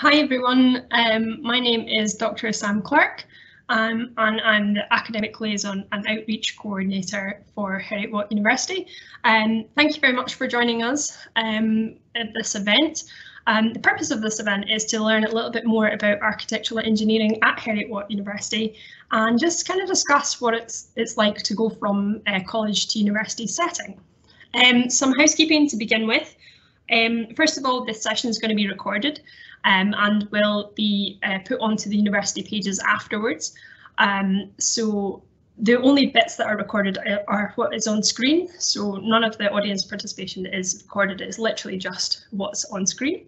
Hi everyone, my name is Dr. Sam Clark and I'm the Academic Liaison and Outreach Coordinator for Heriot-Watt University. Thank you very much for joining us at this event. The purpose of this event is to learn a little bit more about architectural engineering at Heriot-Watt University and just kind of discuss what it's like to go from college to university setting. Some housekeeping to begin with. First of all, this session is going to be recorded and will be put onto the university pages afterwards. So the only bits that are recorded are what is on screen. So none of the audience participation is recorded. It's literally just what's on screen.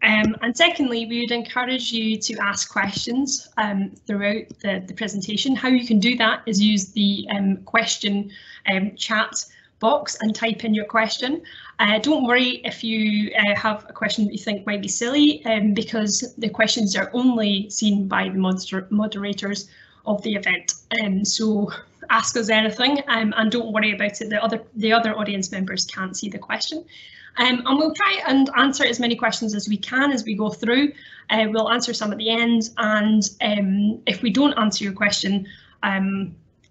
And secondly, we would encourage you to ask questions throughout the presentation. How you can do that is use the question chat box and type in your question. Don't worry if you have a question that you think might be silly, because the questions are only seen by the moderators of the event. So ask us anything and don't worry about it. The other audience members can't see the question. And we'll try and answer as many questions as we can as we go through. We'll answer some at the end, and if we don't answer your question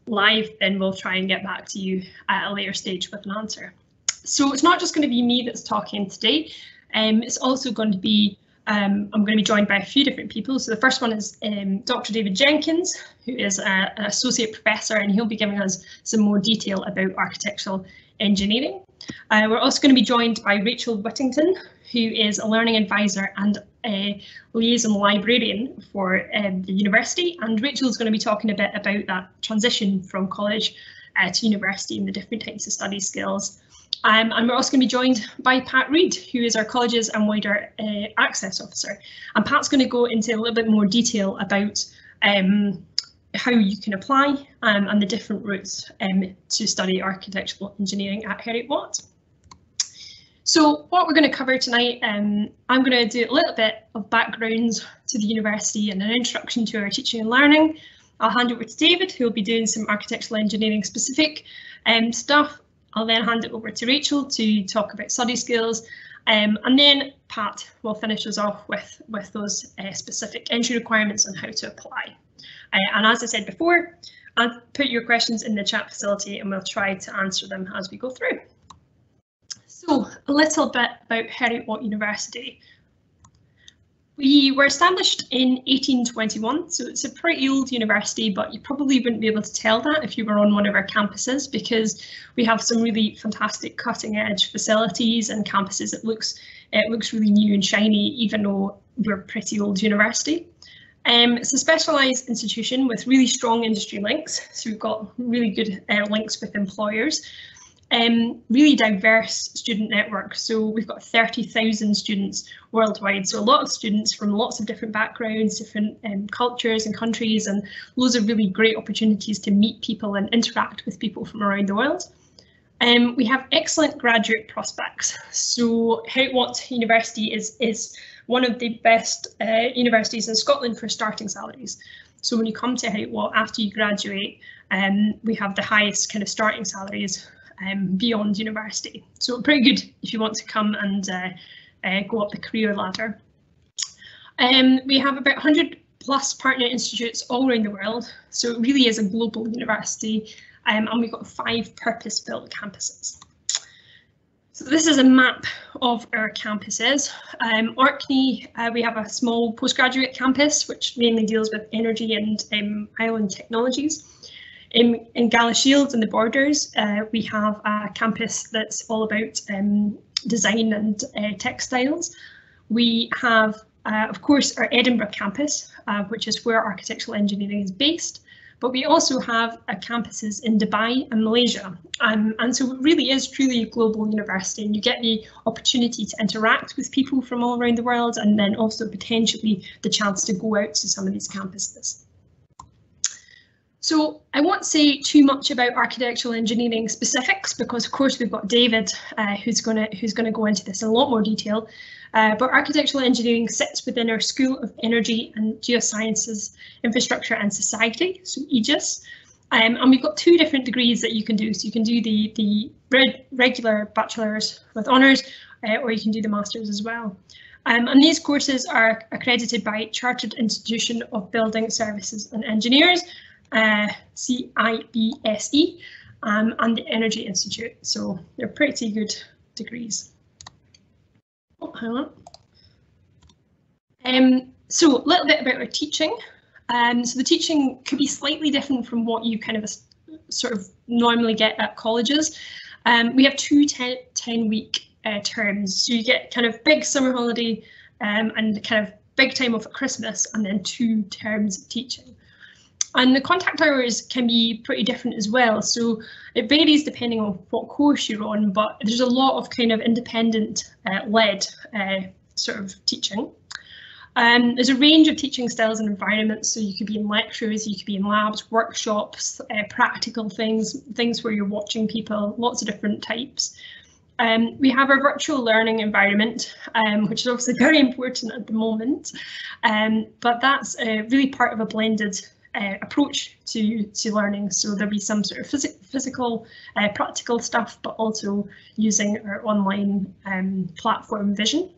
live, then we'll try and get back to you at a later stage with an answer. So it's not just going to be me that's talking today. It's also going to be, I'm going to be joined by a few different people. So the first one is Dr. David Jenkins, who is an associate professor, and he'll be giving us some more detail about architectural engineering. We're also going to be joined by Rachel Whittington, who is a learning advisor and a liaison librarian for the university, and Rachel is going to be talking a bit about that transition from college to university and the different types of study skills. And we're also going to be joined by Pat Reid, who is our Colleges and Wider Access Officer. And Pat's going to go into a little bit more detail about how you can apply and the different routes to study architectural engineering at Heriot-Watt. So what we're going to cover tonight, I'm going to do a little bit of background to the university and an introduction to our teaching and learning. I'll hand over to David, who will be doing some architectural engineering specific stuff. I'll then hand it over to Rachel to talk about study skills, and then Pat will finish us off with those specific entry requirements and how to apply. And as I said before, I'll put your questions in the chat facility and we'll try to answer them as we go through. So a little bit about Heriot-Watt University. We were established in 1821, so it's a pretty old university, but you probably wouldn't be able to tell that if you were on one of our campuses, because we have some really fantastic cutting edge facilities and campuses. It looks really new and shiny, even though we're a pretty old university. It's a specialised institution with really strong industry links, so we've got really good links with employers. Really diverse student network, so we've got 30,000 students worldwide, so a lot of students from lots of different backgrounds, different cultures and countries, and loads of really great opportunities to meet people and interact with people from around the world. We have excellent graduate prospects, so Heriot-Watt University is one of the best universities in Scotland for starting salaries. So when you come to Heriot-Watt after you graduate, we have the highest kind of starting salaries beyond university. So pretty good if you want to come and go up the career ladder. We have about 100 plus partner institutes all around the world, so it really is a global university, and we've got 5 purpose-built campuses. So this is a map of our campuses. Orkney, we have a small postgraduate campus which mainly deals with energy and island technologies. In Galashiels and the Borders, we have a campus that's all about design and textiles. We have, of course, our Edinburgh campus, which is where architectural engineering is based, but we also have campuses in Dubai and Malaysia. And so it really is truly a global university, and you get the opportunity to interact with people from all around the world, and then also potentially the chance to go out to some of these campuses. So I won't say too much about architectural engineering specifics, because of course we've got David who's going to go into this in a lot more detail. But architectural engineering sits within our School of Energy and Geosciences, Infrastructure and Society, so AEGIS. And we've got 2 different degrees that you can do. So you can do the regular bachelor's with honours, or you can do the master's as well. And these courses are accredited by Chartered Institution of Building Services and Engineers, CIBSE, and the Energy Institute. So they're pretty good degrees. Oh, hang on. So a little bit about our teaching. So the teaching could be slightly different from what you kind of sort of normally get at colleges. We have two 10-week terms, so you get kind of big summer holiday and kind of big time off at Christmas, and then 2 terms of teaching. And the contact hours can be pretty different as well, so it varies depending on what course you're on, but there's a lot of kind of independent led sort of teaching. There's a range of teaching styles and environments, so you could be in lectures, you could be in labs, workshops, practical things where you're watching people, lots of different types. We have our virtual learning environment, which is obviously very important at the moment, but that's really part of a blended approach to learning. So there'll be some sort of physical, practical stuff, but also using our online platform Vision.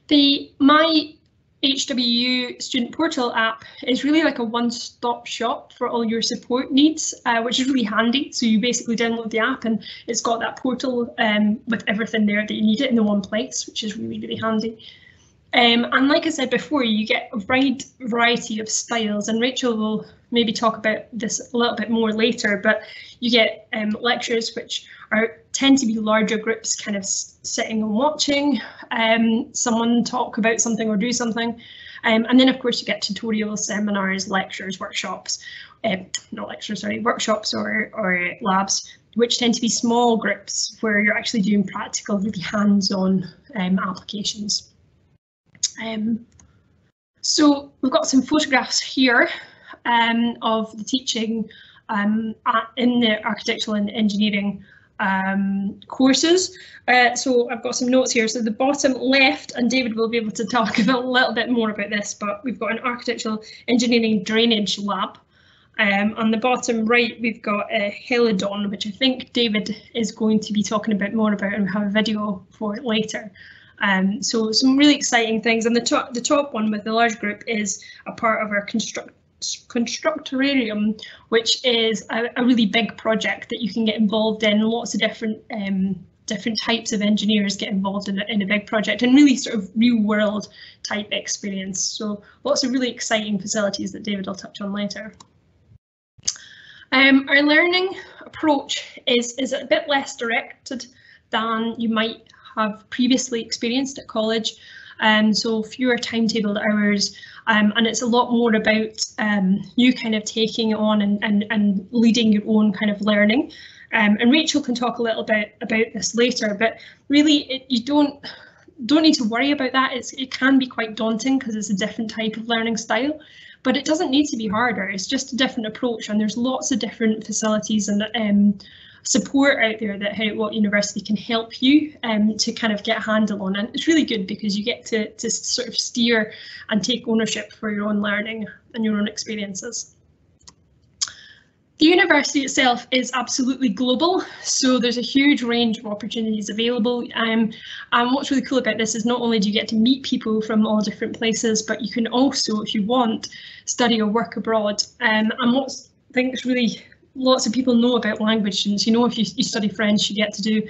The My HWU Student Portal app is really like a one-stop shop for all your support needs, which is really handy. So you basically download the app and it's got that portal with everything there that you need it in the one place, which is really, really handy. And like I said before, you get a wide variety of styles, and Rachel will maybe talk about this a little bit more later, but you get lectures which tend to be larger groups kind of sitting and watching someone talk about something or do something. And then of course you get tutorials, seminars, lectures, workshops, not lectures, sorry, workshops or labs, which tend to be small groups where you're actually doing practical, really hands-on applications. So we've got some photographs here of the teaching in the architectural and engineering courses. So I've got some notes here. So the bottom left, and David will be able to talk a little bit more about this, but we've got an architectural engineering drainage lab. On the bottom right, we've got a Helidon, which I think David is going to be talking a bit more about, and we have a video for it later. So some really exciting things, and the top one with the large group is a part of our constructorarium, which is a really big project that you can get involved in. Lots of different types of engineers get involved in a big project, and really sort of real world type experience. So lots of really exciting facilities that David will touch on later. Our learning approach is a bit less directed than you might have previously experienced at college, so fewer timetabled hours, and it's a lot more about you kind of taking on and leading your own kind of learning. And Rachel can talk a little bit about this later, but really you don't need to worry about that. It can be quite daunting because it's a different type of learning style, but it doesn't need to be harder. It's just a different approach, and there's lots of different facilities and support out there that Heriot-Watt University can help you to kind of get a handle on, and it's really good because you get to sort of steer and take ownership for your own learning and your own experiences. The university itself is absolutely global, so there's a huge range of opportunities available. And what's really cool about this is not only do you get to meet people from all different places, but you can also, if you want, study or work abroad. And what I think is really lots of people know about language students. You know, if you study French, you get to do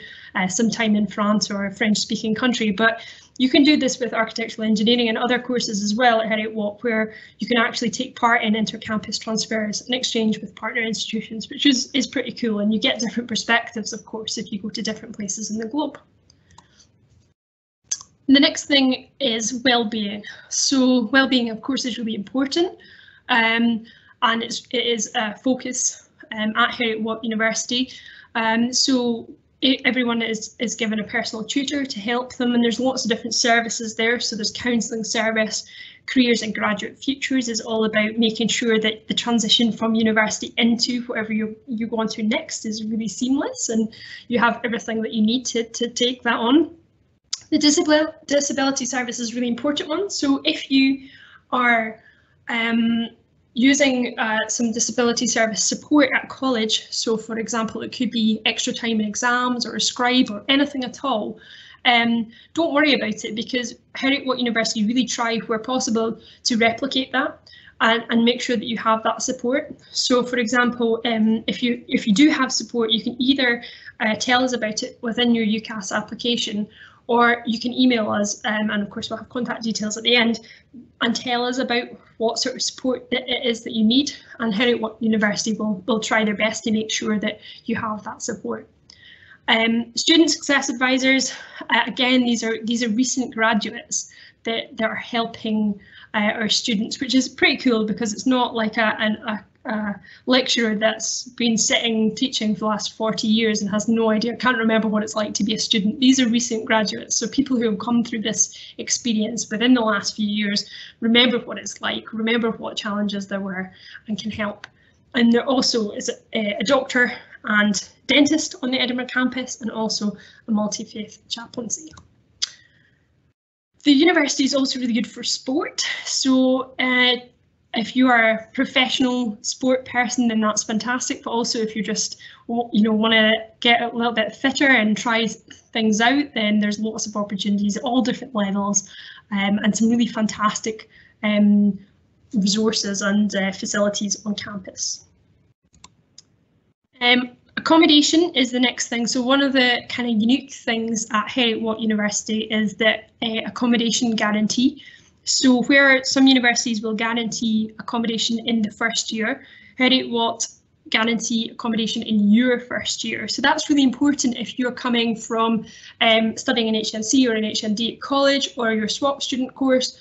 some time in France or a French-speaking country, but you can do this with architectural engineering and other courses as well at Heriot-Watt, where you can actually take part in inter-campus transfers and exchange with partner institutions, which is pretty cool, and you get different perspectives, of course, if you go to different places in the globe. And the next thing is well-being. So well-being, of course, is really important, and it is a focus at Heriot-Watt University. So everyone is given a personal tutor to help them, and there's lots of different services there. So there's counselling service. Careers and Graduate Futures is all about making sure that the transition from university into whatever you go on to next is really seamless, and you have everything that you need to take that on. The disability service is a really important one. So if you are using some disability service support at college, so for example it could be extra time in exams or a scribe or anything at all, don't worry about it, because Heriot-Watt University really try where possible to replicate that and make sure that you have that support. So for example, if you do have support, you can either tell us about it within your UCAS application, or you can email us, and of course we'll have contact details at the end, and tell us about what sort of support it is that you need, and Heriot-Watt University will try their best to make sure that you have that support. Student success advisors, again, these are recent graduates that are helping our students, which is pretty cool, because it's not like a lecturer that's been sitting teaching for the last 40 years and has no idea, can't remember what it's like to be a student. These are recent graduates, so people who have come through this experience within the last few years, remember what it's like, remember what challenges there were, and can help. And there also is a doctor and dentist on the Edinburgh campus, and also a multi-faith chaplaincy. The university is also really good for sport, so if you are a professional sport person, then that's fantastic. But also, if you just want to get a little bit fitter and try things out, then there's lots of opportunities at all different levels, and some really fantastic resources and facilities on campus. Accommodation is the next thing. So one of the kind of unique things at Heriot-Watt University is that accommodation guarantee. So where some universities will guarantee accommodation in the first year, Heriot-Watt guarantee accommodation in your first year. So that's really important if you're coming from studying an HNC or an HND at college, or your swap student course,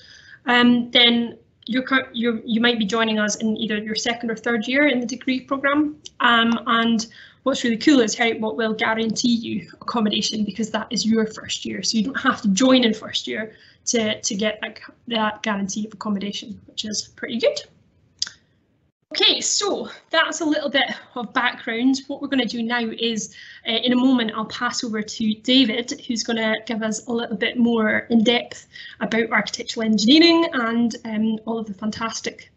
then you might be joining us in either your second or third year in the degree programme. And what's really cool is Heriot-Watt will guarantee you accommodation, because that is your first year. So you don't have to join in first year to get that guarantee of accommodation, which is pretty good. Okay, so that's a little bit of background. What we're going to do now is, in a moment, I'll pass over to David, who's going to give us a little bit more in depth about architectural engineering and all of the fantastic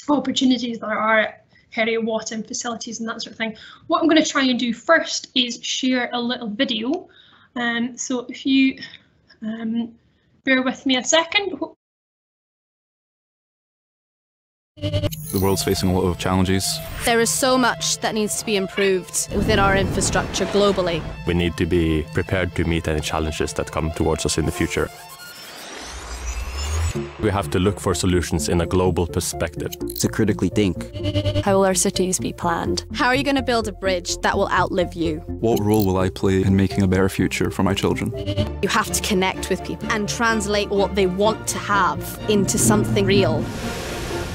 opportunities that are at Heriot-Watt and facilities and that sort of thing. What I'm going to try and do first is share a little video. So if you bear with me a second. The world's facing a lot of challenges. There is so much that needs to be improved within our infrastructure globally. We need to be prepared to meet any challenges that come towards us in the future. We have to look for solutions in a global perspective. To critically think. How will our cities be planned? How are you going to build a bridge that will outlive you? What role will I play in making a better future for my children? You have to connect with people and translate what they want to have into something real.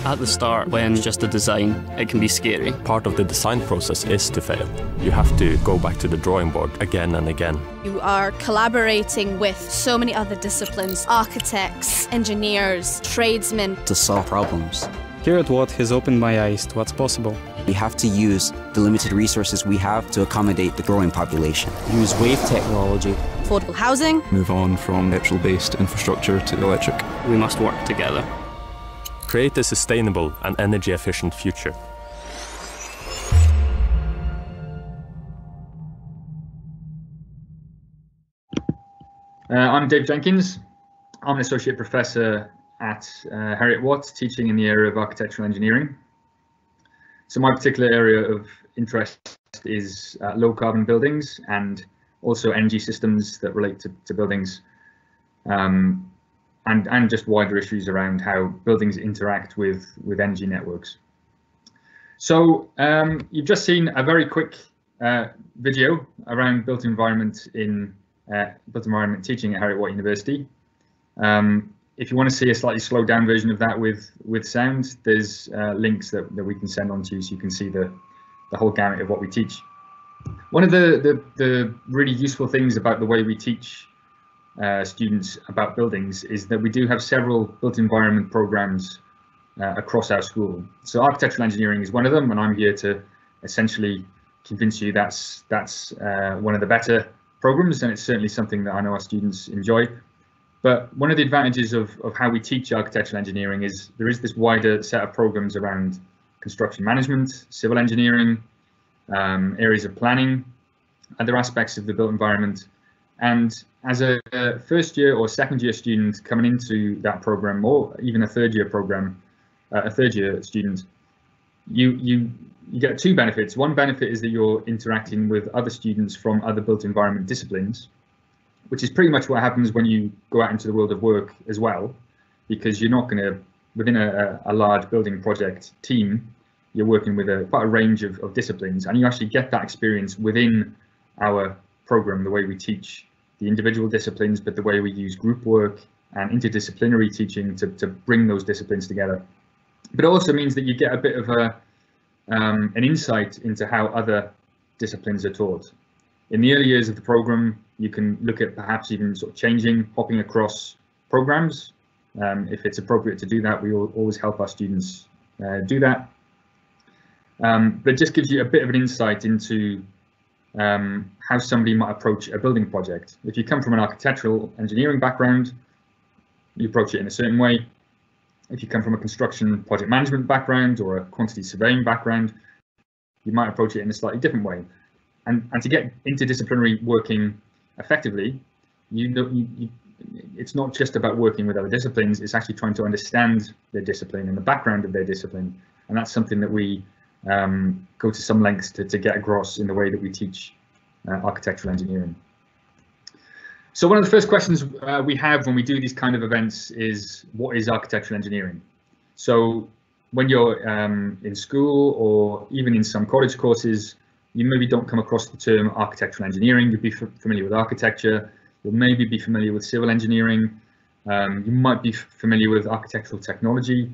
At the start, when just a design, it can be scary. Part of the design process is to fail. You have to go back to the drawing board again and again. You are collaborating with so many other disciplines, architects, engineers, tradesmen. To solve problems. Heriot-Watt has opened my eyes to what's possible. We have to use the limited resources we have to accommodate the growing population. Use wave technology. Affordable housing. Move on from petrol-based infrastructure to electric. We must work together. Create a sustainable and energy-efficient future. I'm Dave Jenkins. I'm an associate professor at Heriot-Watt, teaching in the area of architectural engineering. So my particular area of interest is low carbon buildings and also energy systems that relate to buildings. And just wider issues around how buildings interact with energy networks. So you've just seen a very quick video around built environment teaching at Heriot-Watt University. If you want to see a slightly slowed down version of that with sound, there's links that we can send on to you, so you can see the whole gamut of what we teach. One of the really useful things about the way we teach students about buildings is that we do have several built environment programs across our school. So architectural engineering is one of them, and I'm here to essentially convince you that's one of the better programs, and it's certainly something that I know our students enjoy. But one of the advantages of how we teach architectural engineering is there is this wider set of programs around construction management, civil engineering, areas of planning, other aspects of the built environment And as a first year or second year student coming into that program, or even a third year program, a third year student, you get two benefits. One benefit is that you're interacting with other students from other built environment disciplines, which is pretty much what happens when you go out into the world of work as well, because you're not going to, within a large building project team, you're working with quite a range of disciplines, and you actually get that experience within our program, the way we teach the individual disciplines, but the way we use group work and interdisciplinary teaching to bring those disciplines together. But it also means that you get a bit of an insight into how other disciplines are taught. In the early years of the program, you can look at perhaps even sort of hopping across programs. If it's appropriate to do that, we always help our students do that. But it just gives you a bit of an insight into how somebody might approach a building project. If you come from an architectural engineering background, you approach it in a certain way. If you come from a construction project management background or a quantity surveying background, you might approach it in a slightly different way. And to get interdisciplinary working effectively, it's not just about working with other disciplines, it's actually trying to understand their discipline and the background of their discipline. And that's something that we go to some lengths to get across in the way that we teach architectural engineering. So one of the first questions we have when we do these kind of events is, what is architectural engineering? So when you're in school or even in some college courses, you maybe don't come across the term architectural engineering. You'll be familiar with architecture, you'll maybe be familiar with civil engineering, you might be familiar with architectural technology,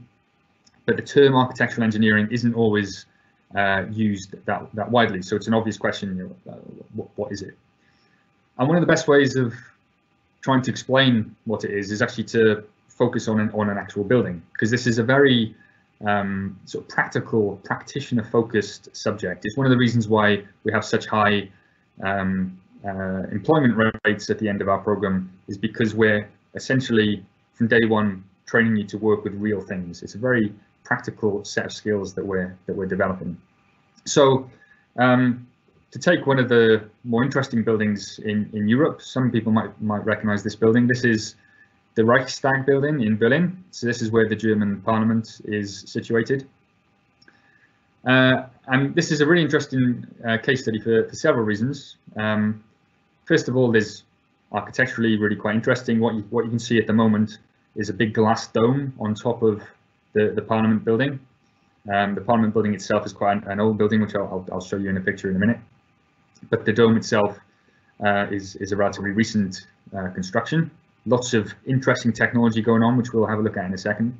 but the term architectural engineering isn't always used that widely. So it's an obvious question, what is it? And one of the best ways of trying to explain what it is actually to focus on an actual building, because this is a very sort of practical, practitioner-focused subject. It's one of the reasons why we have such high employment rates at the end of our program, is because we're essentially from day one training you to work with real things. It's a very practical set of skills that we're developing. So to take one of the more interesting buildings in Europe, some people might recognize this building. This is the Reichstag building in Berlin. So this is where the German parliament is situated. And this is a really interesting case study for several reasons. First of all, there's architecturally really quite interesting. What you can see at the moment is a big glass dome on top of the parliament building. The parliament building itself is quite an old building, which I'll show you in a picture in a minute. But the dome itself is a relatively recent construction. Lots of interesting technology going on, which we'll have a look at in a second.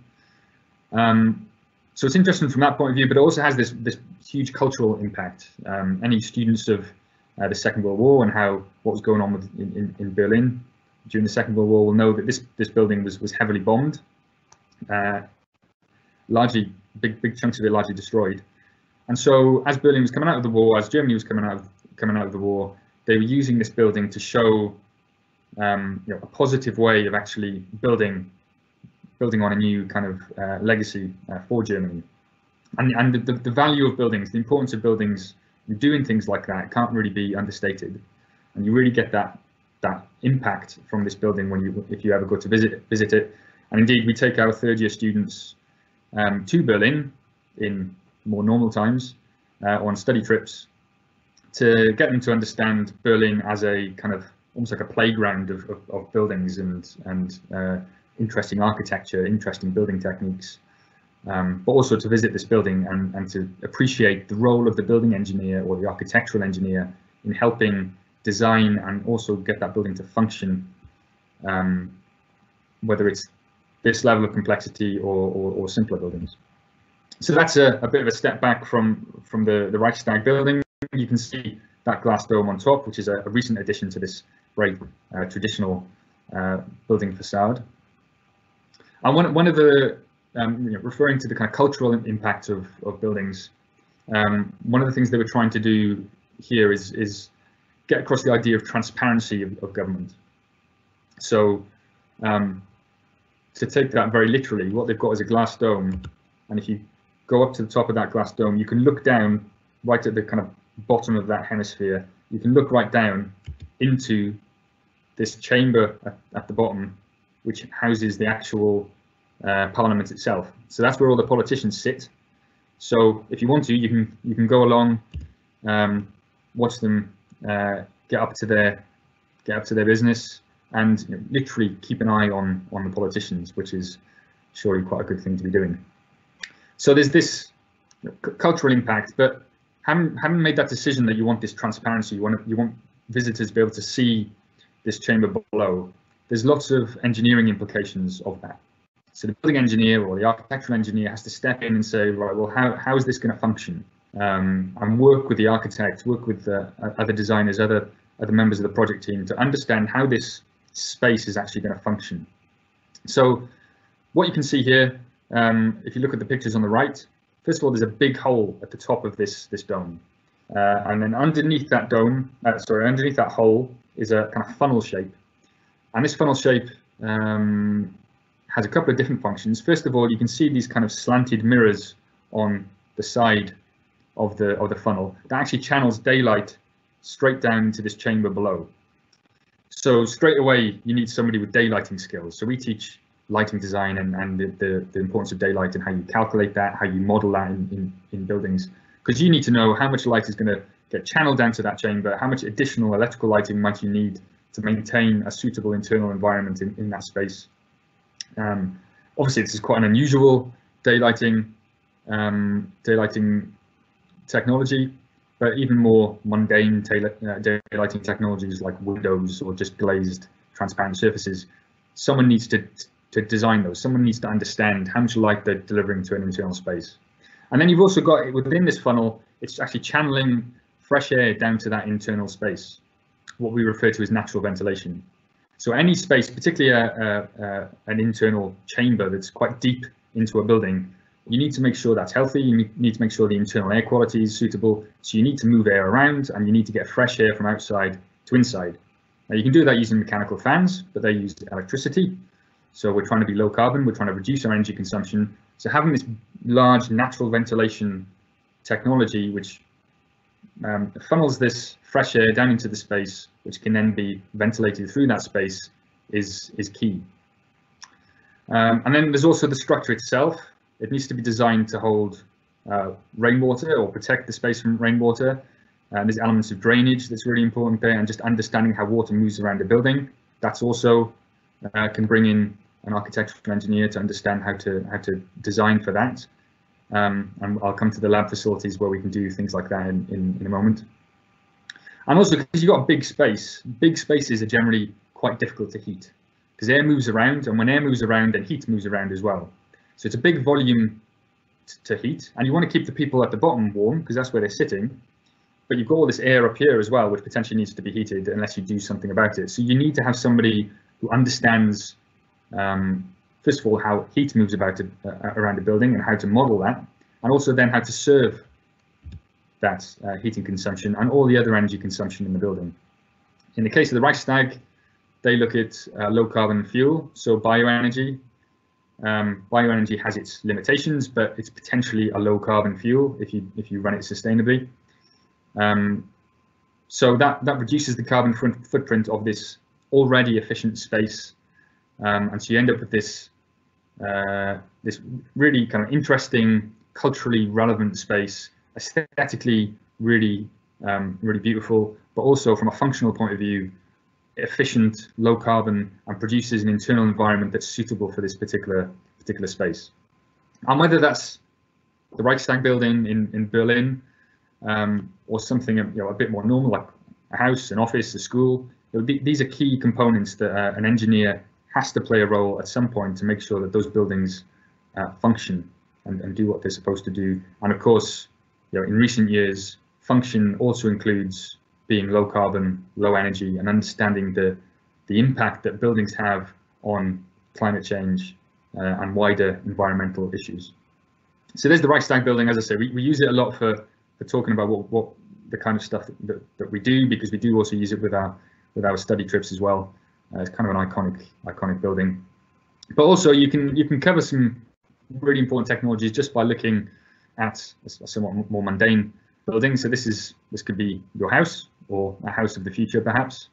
So it's interesting from that point of view, but it also has this huge cultural impact. Any students of the Second World War and what was going on in Berlin during the Second World War will know that this building was heavily bombed, largely big chunks of it largely destroyed. And so as Berlin was coming out of the war, as Germany was coming out of the war, they were using this building to show a positive way of actually building on a new kind of legacy for Germany. And the value of buildings, the importance of buildings, and doing things like that can't really be understated. And you really get that impact from this building if you ever go to visit it. And indeed, we take our third year students to Berlin in more normal times on study trips to get them to understand Berlin as a kind of almost like a playground of buildings and interesting architecture, interesting building techniques, but also to visit this building and to appreciate the role of the building engineer or the architectural engineer in helping design and also get that building to function, whether it's this level of complexity or simpler buildings. So that's a bit of a step back from the Reichstag building. You can see that glass dome on top, which is a recent addition to this very traditional building facade. And one of the referring to the kind of cultural impact of buildings, one of the things they were trying to do here is get across the idea of transparency of government. So to take that very literally, what they've got is a glass dome, and if you go up to the top of that glass dome, you can look down right at the kind of bottom of that hemisphere. You can look right down into this chamber at the bottom, which houses the actual parliament itself. So that's where all the politicians sit. So if you want to, you can go along, watch them get up to their business, and literally keep an eye on the politicians, which is surely quite a good thing to be doing. So there's this cultural impact, but having made that decision that you want this transparency, you want visitors to be able to see this chamber below, there's lots of engineering implications of that. So the building engineer or the architectural engineer has to step in and say, right, well, how is this going to function? And work with the architect, work with other designers, other members of the project team to understand how this space is actually going to function. So what you can see here, if you look at the pictures on the right, first of all, there's a big hole at the top of this dome. And then underneath that dome, underneath that hole is a kind of funnel shape. And this funnel shape has a couple of different functions. First of all, you can see these kind of slanted mirrors on the side of the funnel that actually channels daylight straight down into this chamber below. So straight away, you need somebody with daylighting skills. So we teach lighting design and the importance of daylight and how you calculate that, how you model that in buildings, because you need to know how much light is going to get channeled down to that chamber, how much additional electrical lighting might you need to maintain a suitable internal environment in that space. Obviously, this is quite an unusual daylighting technology, but even more mundane daylighting technologies like windows or just glazed transparent surfaces, someone needs to design those. Someone needs to understand how much light they're delivering to an internal space. And then you've also got within this funnel, it's actually channeling fresh air down to that internal space, what we refer to as natural ventilation. So any space, particularly an internal chamber that's quite deep into a building, you need to make sure that's healthy. You need to make sure the internal air quality is suitable. So you need to move air around, and you need to get fresh air from outside to inside. Now you can do that using mechanical fans, but they use electricity. So we're trying to be low carbon. We're trying to reduce our energy consumption. So having this large natural ventilation technology, which funnels this fresh air down into the space, which can then be ventilated through that space, is key. And then there's also the structure itself. It needs to be designed to hold rainwater or protect the space from rainwater. There's elements of drainage that's really important there, and just understanding how water moves around a building. That's also can bring in an architectural engineer to understand how to design for that. And I'll come to the lab facilities where we can do things like that in a moment. And also, because you've got big spaces are generally quite difficult to heat, because air moves around, and when air moves around, then heat moves around as well. So it's a big volume to heat, and you want to keep the people at the bottom warm because that's where they're sitting. But you've got all this air up here as well, which potentially needs to be heated unless you do something about it. So you need to have somebody who understands, first of all, how heat moves about around a building and how to model that, and also then how to serve that heating consumption and all the other energy consumption in the building. In the case of the Reichstag, they look at low carbon fuel, so bioenergy. Bioenergy has its limitations, but it's potentially a low carbon fuel if you run it sustainably. So that reduces the carbon footprint of this already efficient space, and so you end up with this this really kind of interesting, culturally relevant space, aesthetically really beautiful, but also from a functional point of view, efficient, low carbon, and produces an internal environment that's suitable for this particular space. And whether that's the Reichstag building in Berlin, or something a bit more normal, like a house, an office, a school, these are key components that an engineer has to play a role at some point to make sure that those buildings function and do what they're supposed to do. And of course, in recent years, function also includes being low carbon, low energy, and understanding the impact that buildings have on climate change and wider environmental issues. So there's the Reichstag building. As I say, we use it a lot for talking about what the kind of stuff that we do, because we do also use it with our study trips as well. It's kind of an iconic building. But also you can cover some really important technologies just by looking at a somewhat more mundane building. So this could be your house or a house of the future, perhaps.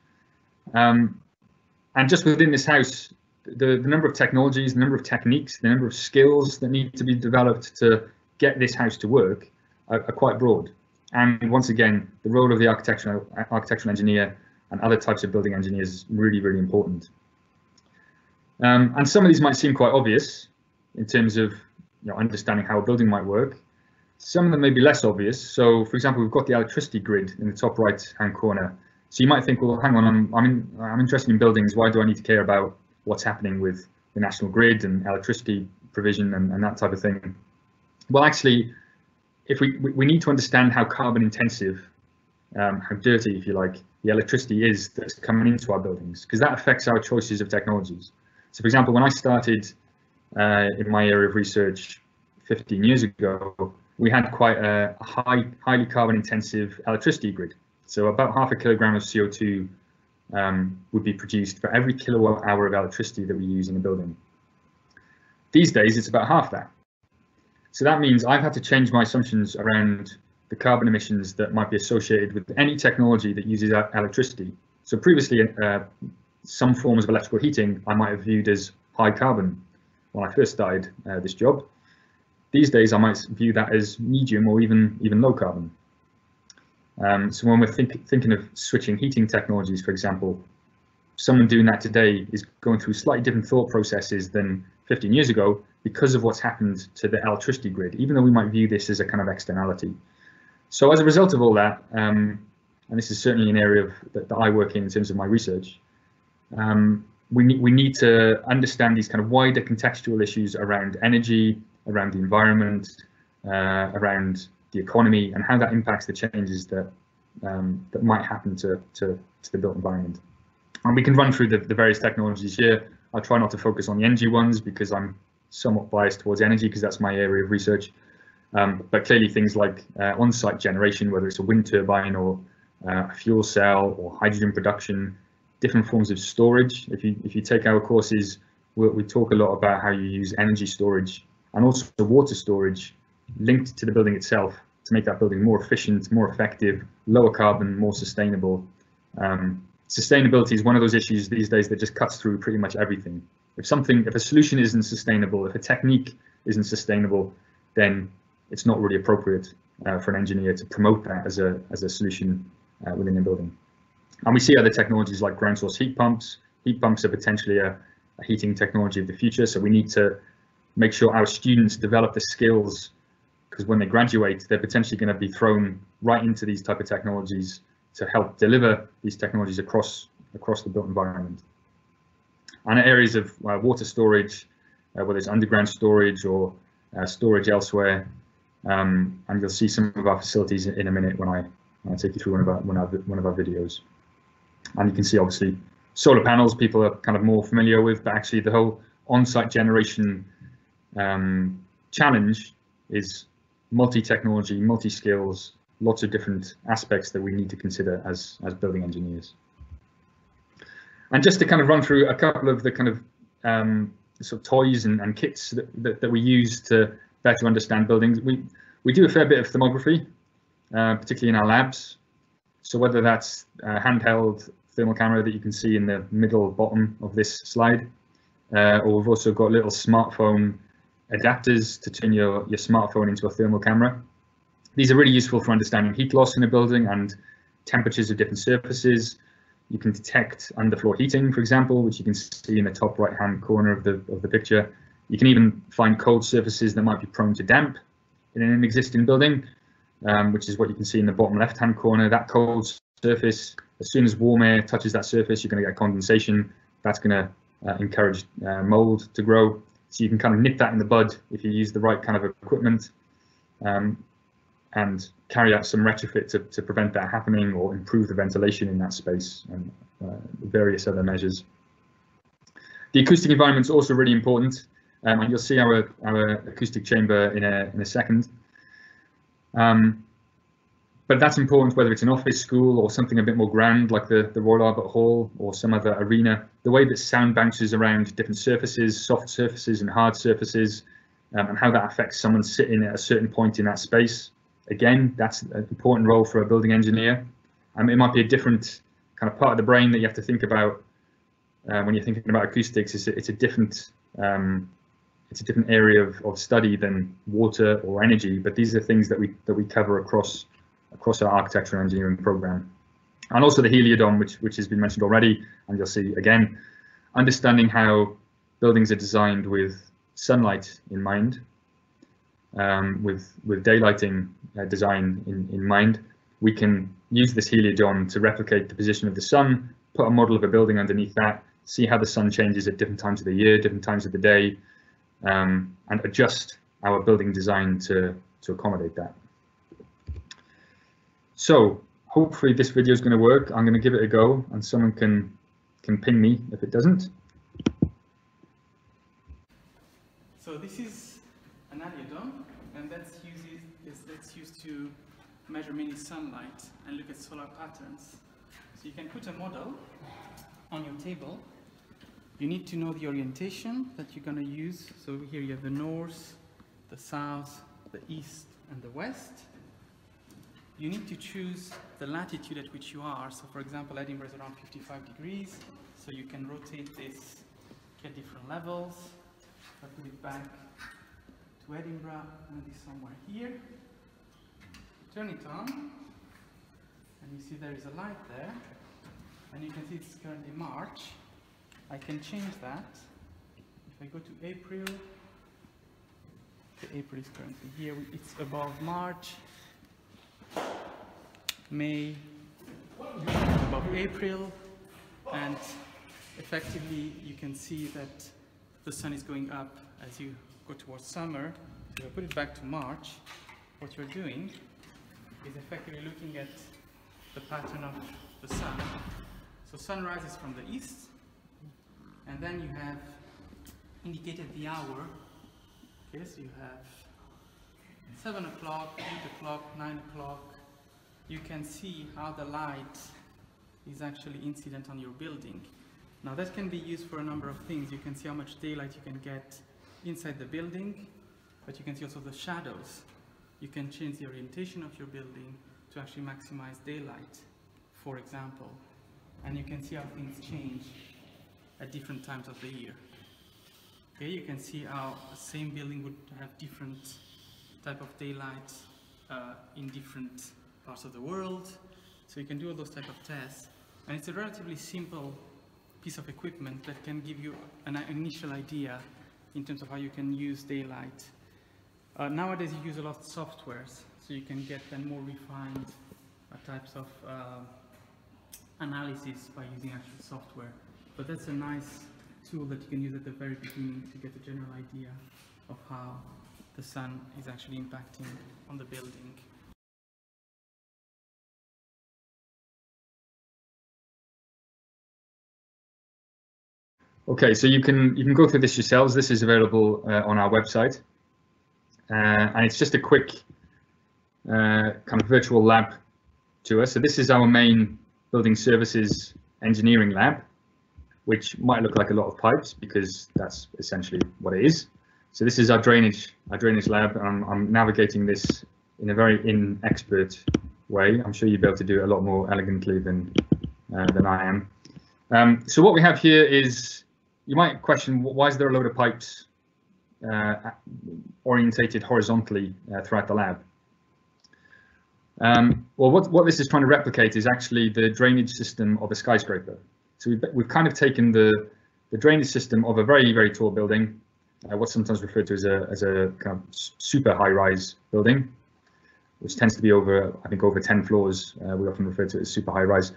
And just within this house, the number of technologies, the number of techniques, the number of skills that need to be developed to get this house to work are quite broad. And once again, the role of the architectural engineer and other types of building engineers is really, really important. And some of these might seem quite obvious in terms of understanding how a building might work. Some of them may be less obvious. So, for example, we've got the electricity grid in the top right-hand corner. So you might think, well, hang on, I'm interested in buildings. Why do I need to care about what's happening with the national grid and electricity provision and that type of thing? Well, actually, if we need to understand how carbon intensive, how dirty, if you like, the electricity is that's coming into our buildings, because that affects our choices of technologies. So, for example, when I started in my area of research 15 years ago, we had quite a highly carbon intensive electricity grid. So about 0.5 kilogram of CO2 would be produced for every kilowatt hour of electricity that we use in a building. These days, it's about half that. So that means I've had to change my assumptions around the carbon emissions that might be associated with any technology that uses electricity. So previously, some forms of electrical heating I might have viewed as high carbon when I first started this job. These days, I might view that as medium or even low carbon. So when we're thinking of switching heating technologies, for example, someone doing that today is going through slightly different thought processes than 15 years ago because of what's happened to the electricity grid, even though we might view this as a kind of externality. So as a result of all that, and this is certainly an area that I work in terms of my research, we need to understand these kind of wider contextual issues around energy, around the environment, around the economy, and how that impacts the changes that might happen to the built environment. And we can run through the various technologies here. I'll try not to focus on the energy ones because I'm somewhat biased towards energy because that's my area of research. But clearly things like on-site generation, whether it's a wind turbine or a fuel cell or hydrogen production, different forms of storage. If you take our courses, we talk a lot about how you use energy storage and also water storage linked to the building itself to make that building more efficient, more effective, lower carbon, more sustainable. Sustainability is one of those issues these days that just cuts through pretty much everything. If a solution isn't sustainable, if a technique isn't sustainable, then it's not really appropriate for an engineer to promote that as a solution within a building. And we see other technologies like ground source heat pumps. Heat pumps are potentially a heating technology of the future. So we need to make sure our students develop the skills, because when they graduate, they're potentially going to be thrown right into these type of technologies to help deliver these technologies across the built environment. And areas of water storage, whether it's underground storage or storage elsewhere, and you'll see some of our facilities in a minute when I take you through one of our videos. And you can see obviously solar panels people are kind of more familiar with, but actually the whole on-site generation challenge is multi-technology, multi-skills, lots of different aspects that we need to consider as building engineers. And just to kind of run through a couple of the kind of sort of toys and kits that we use to better understand buildings. We do a fair bit of thermography, particularly in our labs. So whether that's a handheld thermal camera that you can see in the middle bottom of this slide, or we've also got little smartphone adapters to turn your smartphone into a thermal camera. These are really useful for understanding heat loss in a building and temperatures of different surfaces. You can detect underfloor heating, for example, which you can see in the top right-hand corner of the picture. You can even find cold surfaces that might be prone to damp in an existing building, which is what you can see in the bottom left-hand corner. That cold surface, as soon as warm air touches that surface, you're going to get condensation. That's going to encourage mold to grow. So you can kind of nip that in the bud if you use the right kind of equipment and carry out some retrofit to prevent that happening or improve the ventilation in that space and various other measures. The acoustic environment is also really important, and you'll see our acoustic chamber in a second. But that's important whether it's an office, school, or something a bit more grand like the Royal Albert Hall or some other arena. The way that sound bounces around different surfaces, soft surfaces and hard surfaces, and how that affects someone sitting at a certain point in that space. Again, that's an important role for a building engineer. It might be a different kind of part of the brain that you have to think about when you're thinking about acoustics, it's a different area of study than water or energy. But these are things that we cover across our architecture and engineering program. And also the Heliodome, which has been mentioned already, and you'll see again, understanding how buildings are designed with sunlight in mind, with daylighting design in mind. We can use this Heliodome to replicate the position of the sun, put a model of a building underneath that, see how the sun changes at different times of the year, different times of the day, and adjust our building design to accommodate that. So hopefully this video is going to work. I'm going to give it a go, and someone can ping me if it doesn't. So this is an Heliodome, and that's used to measure mainly sunlight and look at solar patterns. So you can put a model on your table. You need to know the orientation that you're going to use. So here you have the north, the south, the east, and the west. You need to choose the latitude at which you are. So for example, Edinburgh is around 55 degrees. So you can rotate this, get different levels. I put it back to Edinburgh, maybe somewhere here. Turn it on, and you see there is a light there. And you can see it's currently March. I can change that. If I go to April, the April is currently here. It's above March. May, above April, and effectively you can see that the sun is going up as you go towards summer. So if I put it back to March, what you're doing is effectively looking at the pattern of the sun. So sun rises from the east, and then you have indicated the hour. Okay, so you have 7 o'clock, 8 o'clock, 9 o'clock. You can see how the light is actually incident on your building. Now that can be used for a number of things. You can see how much daylight you can get inside the building, but you can see also the shadows. You can change the orientation of your building to actually maximize daylight, for example. And you can see how things change at different times of the year. Okay, you can see how the same building would have different type of daylight in different parts of the world. So you can do all those type of tests. And it's a relatively simple piece of equipment that can give you an initial idea in terms of how you can use daylight. Nowadays you use a lot of softwares, so you can get then more refined types of analysis by using actual software. But that's a nice tool that you can use at the very beginning to get a general idea of how the sun is actually impacting on the building. Okay, so you can go through this yourselves. This is available on our website, and it's just a quick kind of virtual lab tour. So this is our main building services engineering lab, which might look like a lot of pipes because that's essentially what it is. So this is our drainage lab, and I'm navigating this in a very inexpert way. I'm sure you'll be able to do it a lot more elegantly than I am. So what we have here is, you might question, why is there a load of pipes orientated horizontally throughout the lab? Well, what this is trying to replicate is actually the drainage system of a skyscraper. So we've kind of taken the drainage system of a very, very tall building, what's sometimes referred to as a kind of super high-rise building, which tends to be over 10 floors. We often refer to it as super high-rise.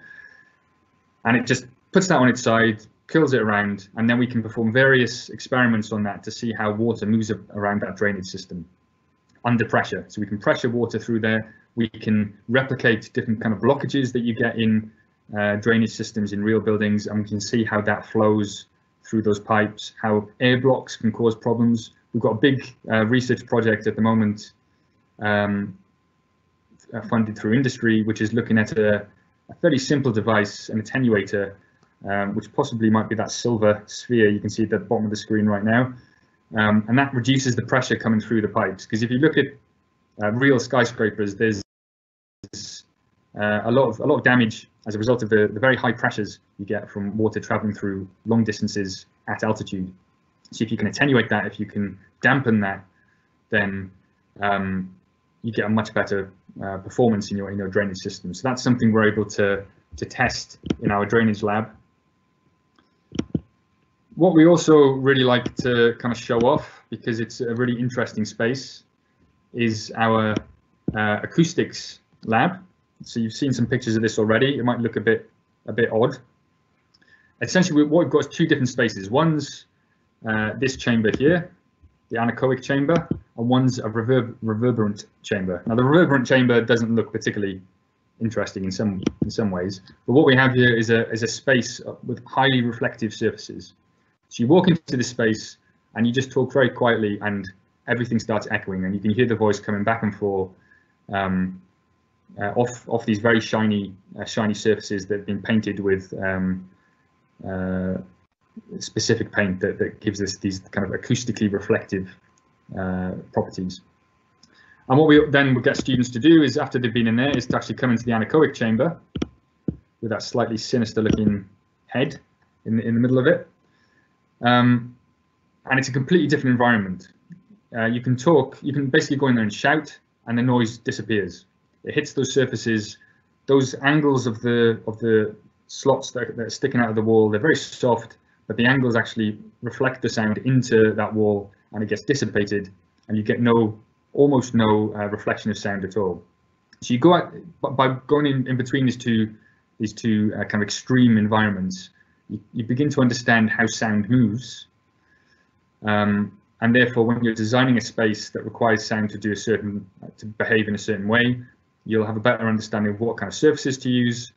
And it just puts that on its side, curls it around, and then we can perform various experiments on that to see how water moves around that drainage system under pressure. So we can pressure water through there. We can replicate different kind of blockages that you get in drainage systems in real buildings, and we can see how that flows through those pipes, how air blocks can cause problems. We've got a big research project at the moment funded through industry, which is looking at a fairly simple device, an attenuator, which possibly might be that silver sphere you can see at the bottom of the screen right now. And that reduces the pressure coming through the pipes. Because if you look at real skyscrapers, there's a lot of damage as a result of the very high pressures you get from water traveling through long distances at altitude. So if you can attenuate that, if you can dampen that, then you get a much better performance in your drainage system. So that's something we're able to test in our drainage lab. What we also really like to kind of show off, because it's a really interesting space, is our acoustics lab. So you've seen some pictures of this already. It might look a bit odd. Essentially, what we've got is two different spaces. One's this chamber here, the anechoic chamber, and one's a reverberant chamber. Now, the reverberant chamber doesn't look particularly interesting in some ways, but what we have here is a space with highly reflective surfaces. So you walk into this space and you just talk very quietly, and everything starts echoing, and you can hear the voice coming back and forth off these very shiny surfaces that have been painted with specific paint that gives us these kind of acoustically reflective properties. And what we then would get students to do is, after they've been in there, is to actually come into the anechoic chamber with that slightly sinister looking head in the middle of it. And it's a completely different environment. You can talk, you can basically go in there and shout, and the noise disappears. It hits those surfaces, those angles of the slots that are sticking out of the wall. They're very soft, but the angles actually reflect the sound into that wall, and it gets dissipated, and you get almost no reflection of sound at all. So you go out by going in between these two kind of extreme environments. You begin to understand how sound moves, and therefore, when you're designing a space that requires sound to behave in a certain way, you'll have a better understanding of what kind of surfaces to use,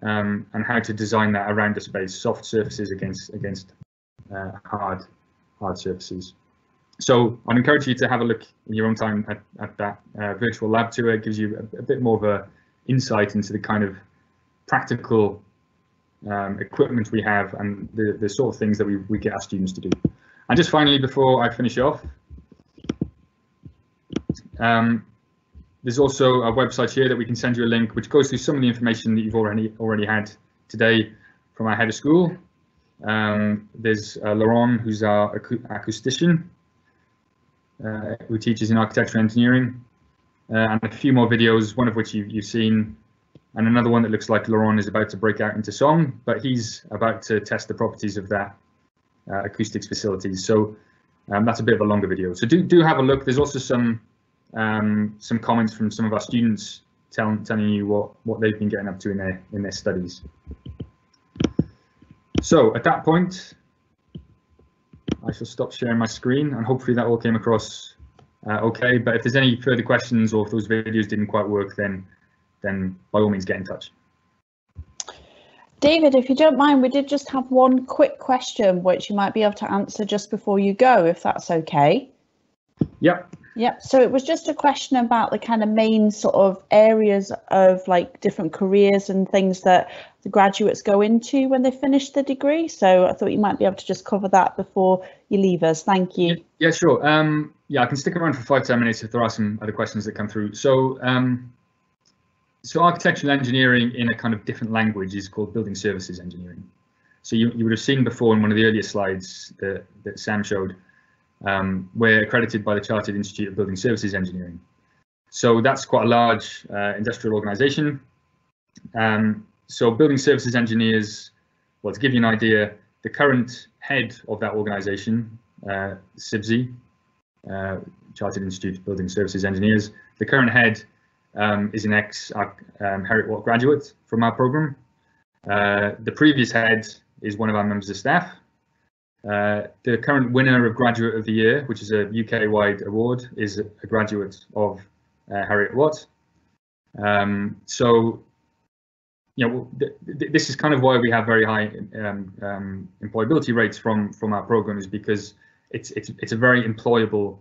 and how to design that around the space, soft surfaces against hard surfaces. So I'd encourage you to have a look in your own time at that virtual lab tour. It gives you a bit more of an insight into the kind of practical equipment we have and the sort of things that we get our students to do. And just finally, before I finish off, there's also a website here that we can send you a link, which goes through some of the information that you've already had today from our head of school. There's Laurent, who's our acoustician, who teaches in architecture and engineering, and a few more videos, one of which you've seen, and another one that looks like Laurent is about to break out into song, but he's about to test the properties of that acoustics facilities. So that's a bit of a longer video. So do have a look. There's also some comments from some of our students telling you what they've been getting up to in their studies. So at that point, I shall stop sharing my screen, and hopefully that all came across okay. But if there's any further questions, or if those videos didn't quite work, then by all means get in touch. David, if you don't mind, we did just have one quick question which you might be able to answer just before you go, if that's okay. Yep. Yep. So it was just a question about the kind of main sort of areas of like different careers and things that the graduates go into when they finish the degree. So I thought you might be able to just cover that before you leave us. Thank you. Yeah, sure. Yeah, I can stick around for 5-10 minutes if there are some other questions that come through. So so architectural engineering in a kind of different language is called building services engineering. So you would have seen before in one of the earlier slides that Sam showed, we're accredited by the Chartered Institute of Building Services Engineering. So that's quite a large industrial organisation. So building services engineers, well, to give you an idea, the current head of that organisation, CIBSE, Chartered Institute of Building Services Engineers, the current head is an ex-Heriot-Watt graduate from our programme. The previous head is one of our members of staff. The current winner of Graduate of the Year, which is a UK-wide award, is a graduate of Heriot-Watt. So, you know, this is kind of why we have very high employability rates from our program, is because it's a very employable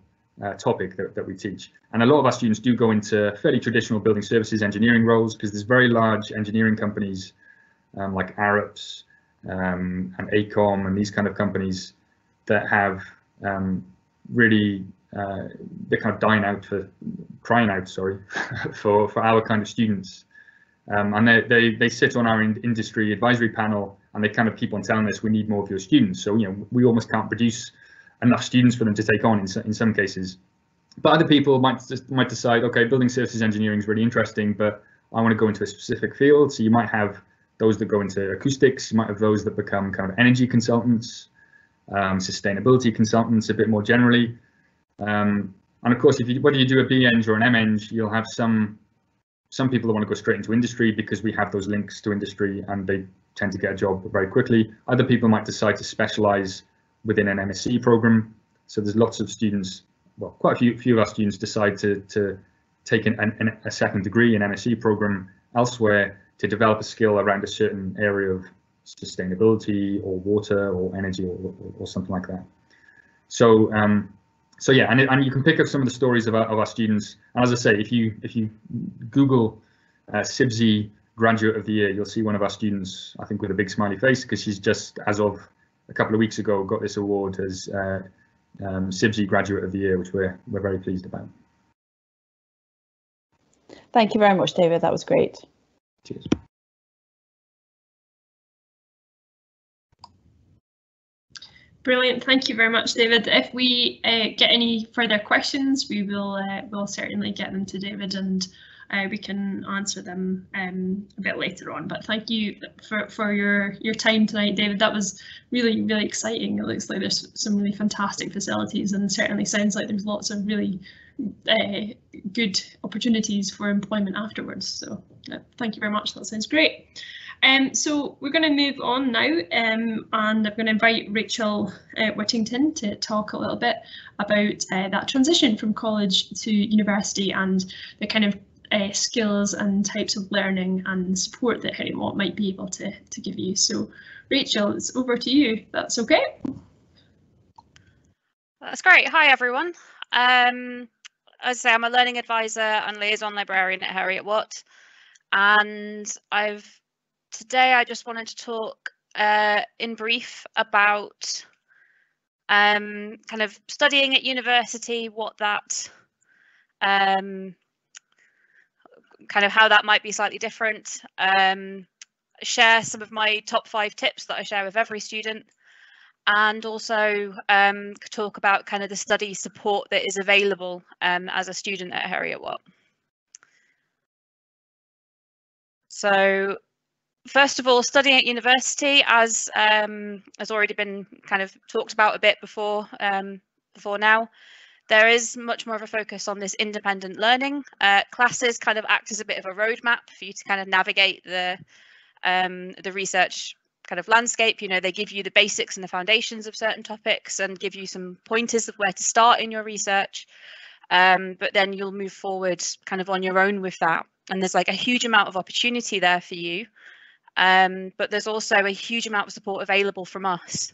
topic that we teach. And a lot of our students do go into fairly traditional building services engineering roles, because there's very large engineering companies like Arups and AECOM and these kind of companies that have really they're kind of crying out for our kind of students. And they sit on our industry advisory panel, and they kind of keep on telling us we need more of your students. So we almost can't produce enough students for them to take on in some cases. But other people might decide, okay, building services engineering is really interesting, but I want to go into a specific field. So you might have those that go into acoustics, you might have those that become kind of energy consultants, sustainability consultants a bit more generally. And of course, whether you do a B-Eng or an M-Eng, you'll have some people that want to go straight into industry because we have those links to industry and they tend to get a job very quickly. Other people might decide to specialize within an MSc program. So there's lots of students, well, quite a few of our students decide to take a second degree in MSc program elsewhere to develop a skill around a certain area of sustainability or water or energy or something like that. So so yeah, and you can pick up some of the stories of our students. And as I say, if you Google CIBSE Graduate of the Year, you'll see one of our students, I think, with a big smiley face, because she's just, as of a couple of weeks ago, got this award as CIBSE Graduate of the Year, which we're very pleased about. Thank you very much, David. That was great. Cheers. Brilliant. Thank you very much, David. If we get any further questions, we will we'll certainly get them to David, and we can answer them a bit later on. But thank you for your time tonight, David. That was really, really exciting. It looks like there's some really fantastic facilities, and certainly sounds like there's lots of really good opportunities for employment afterwards. So thank you very much. That sounds great. So we're going to move on now, and I'm going to invite Rachel Whittington to talk a little bit about that transition from college to university and the kind of skills and types of learning and support that Heriot-Watt might be able to give you. So Rachel, it's over to you. That's okay? That's great. Hi everyone. As I say, I'm a learning advisor and liaison librarian at Heriot-Watt, and today I just wanted to talk in brief about kind of studying at university, what that kind of how that might be slightly different, share some of my top 5 tips that I share with every student, and also talk about kind of the study support that is available as a student at Heriot-Watt. So first of all, studying at university, as has already been kind of talked about a bit before now, there is much more of a focus on this independent learning. Classes kind of act as a bit of a roadmap for you to kind of navigate the research kind of landscape. You know, they give you the basics and the foundations of certain topics and give you some pointers of where to start in your research. But then you'll move forward kind of on your own with that. And there's like a huge amount of opportunity there for you. But there's also a huge amount of support available from us.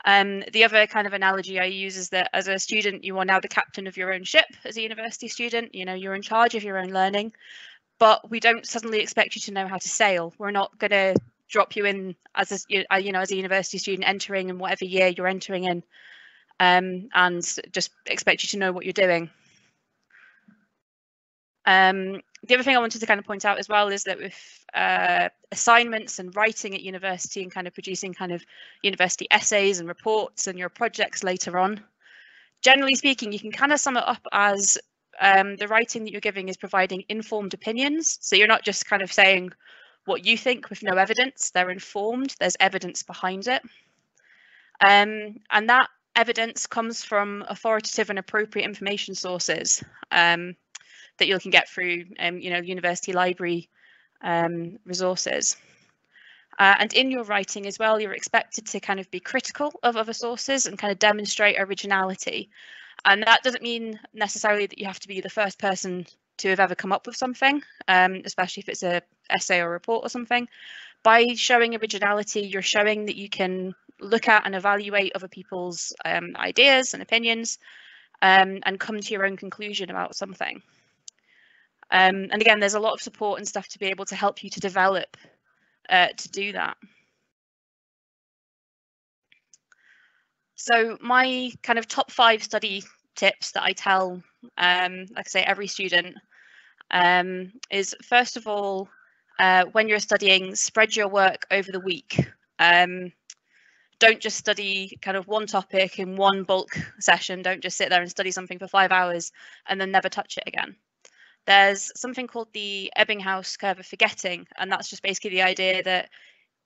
The other kind of analogy I use is that as a student, you are now the captain of your own ship. As a university student, you know, you're in charge of your own learning, but we don't suddenly expect you to know how to sail. We're not going to drop you in as a, you know, as a university student entering in whatever year you're entering in, and just expect you to know what you're doing. The other thing I wanted to kind of point out as well is that with assignments and writing at university and kind of producing kind of university essays and reports and your projects later on, generally speaking, you can kind of sum it up as the writing that you're giving is providing informed opinions. So you're not just kind of saying what you think with no evidence. They're informed. There's evidence behind it. And that evidence comes from authoritative and appropriate information sources that you can get through, you know, university library resources. And in your writing as well, you're expected to kind of be critical of other sources and kind of demonstrate originality. And that doesn't mean necessarily that you have to be the first person to have ever come up with something, especially if it's an essay or report or something. By showing originality, you're showing that you can look at and evaluate other people's ideas and opinions and come to your own conclusion about something. And again, there's a lot of support and stuff to be able to help you to develop to do that. So my kind of top 5 study tips that I tell, like I say, every student is, first of all, when you're studying, spread your work over the week. Don't just study kind of one topic in one bulk session. Don't just sit there and study something for 5 hours and then never touch it again. There's something called the Ebbinghaus curve of forgetting, and that's just basically the idea that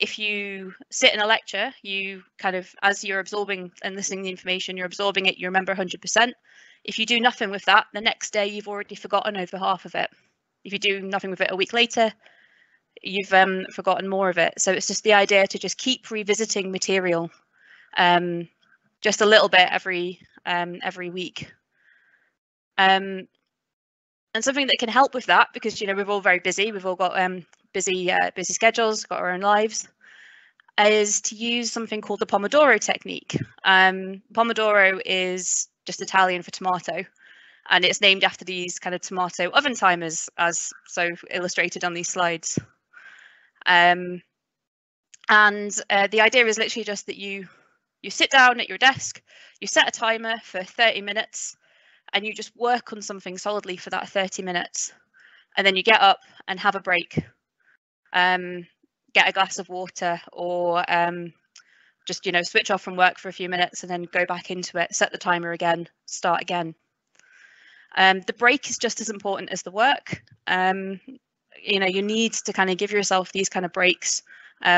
if you sit in a lecture, you kind of, as you're absorbing and listening to the information, you're absorbing it, you remember 100%. If you do nothing with that, the next day you've already forgotten over half of it. If you do nothing with it a week later, you've forgotten more of it. So it's just the idea to just keep revisiting material, just a little bit every week. And something that can help with that, because we're all very busy, we've all got busy schedules, got our own lives, is to use something called the Pomodoro technique. Pomodoro is just Italian for tomato, and it's named after these kind of tomato oven timers, as so illustrated on these slides. And the idea is literally just that you sit down at your desk, you set a timer for 30 minutes, and you just work on something solidly for that 30 minutes. And then you get up and have a break, get a glass of water, or just switch off from work for a few minutes and then go back into it, set the timer again, start again. The break is just as important as the work. You need to kind of give yourself these kind of breaks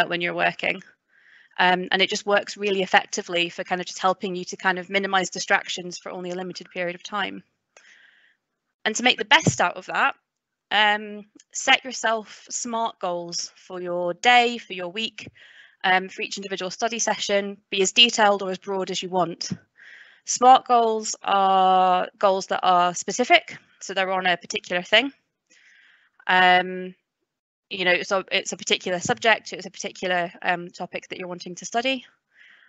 when you're working. And it just works really effectively for kind of just helping you to kind of minimize distractions for only a limited period of time. And to make the best out of that, set yourself SMART goals for your day, for your week, for each individual study session. Be as detailed or as broad as you want. SMART goals are goals that are specific, so they're on a particular thing. So it's a particular subject, it's a particular topic that you're wanting to study.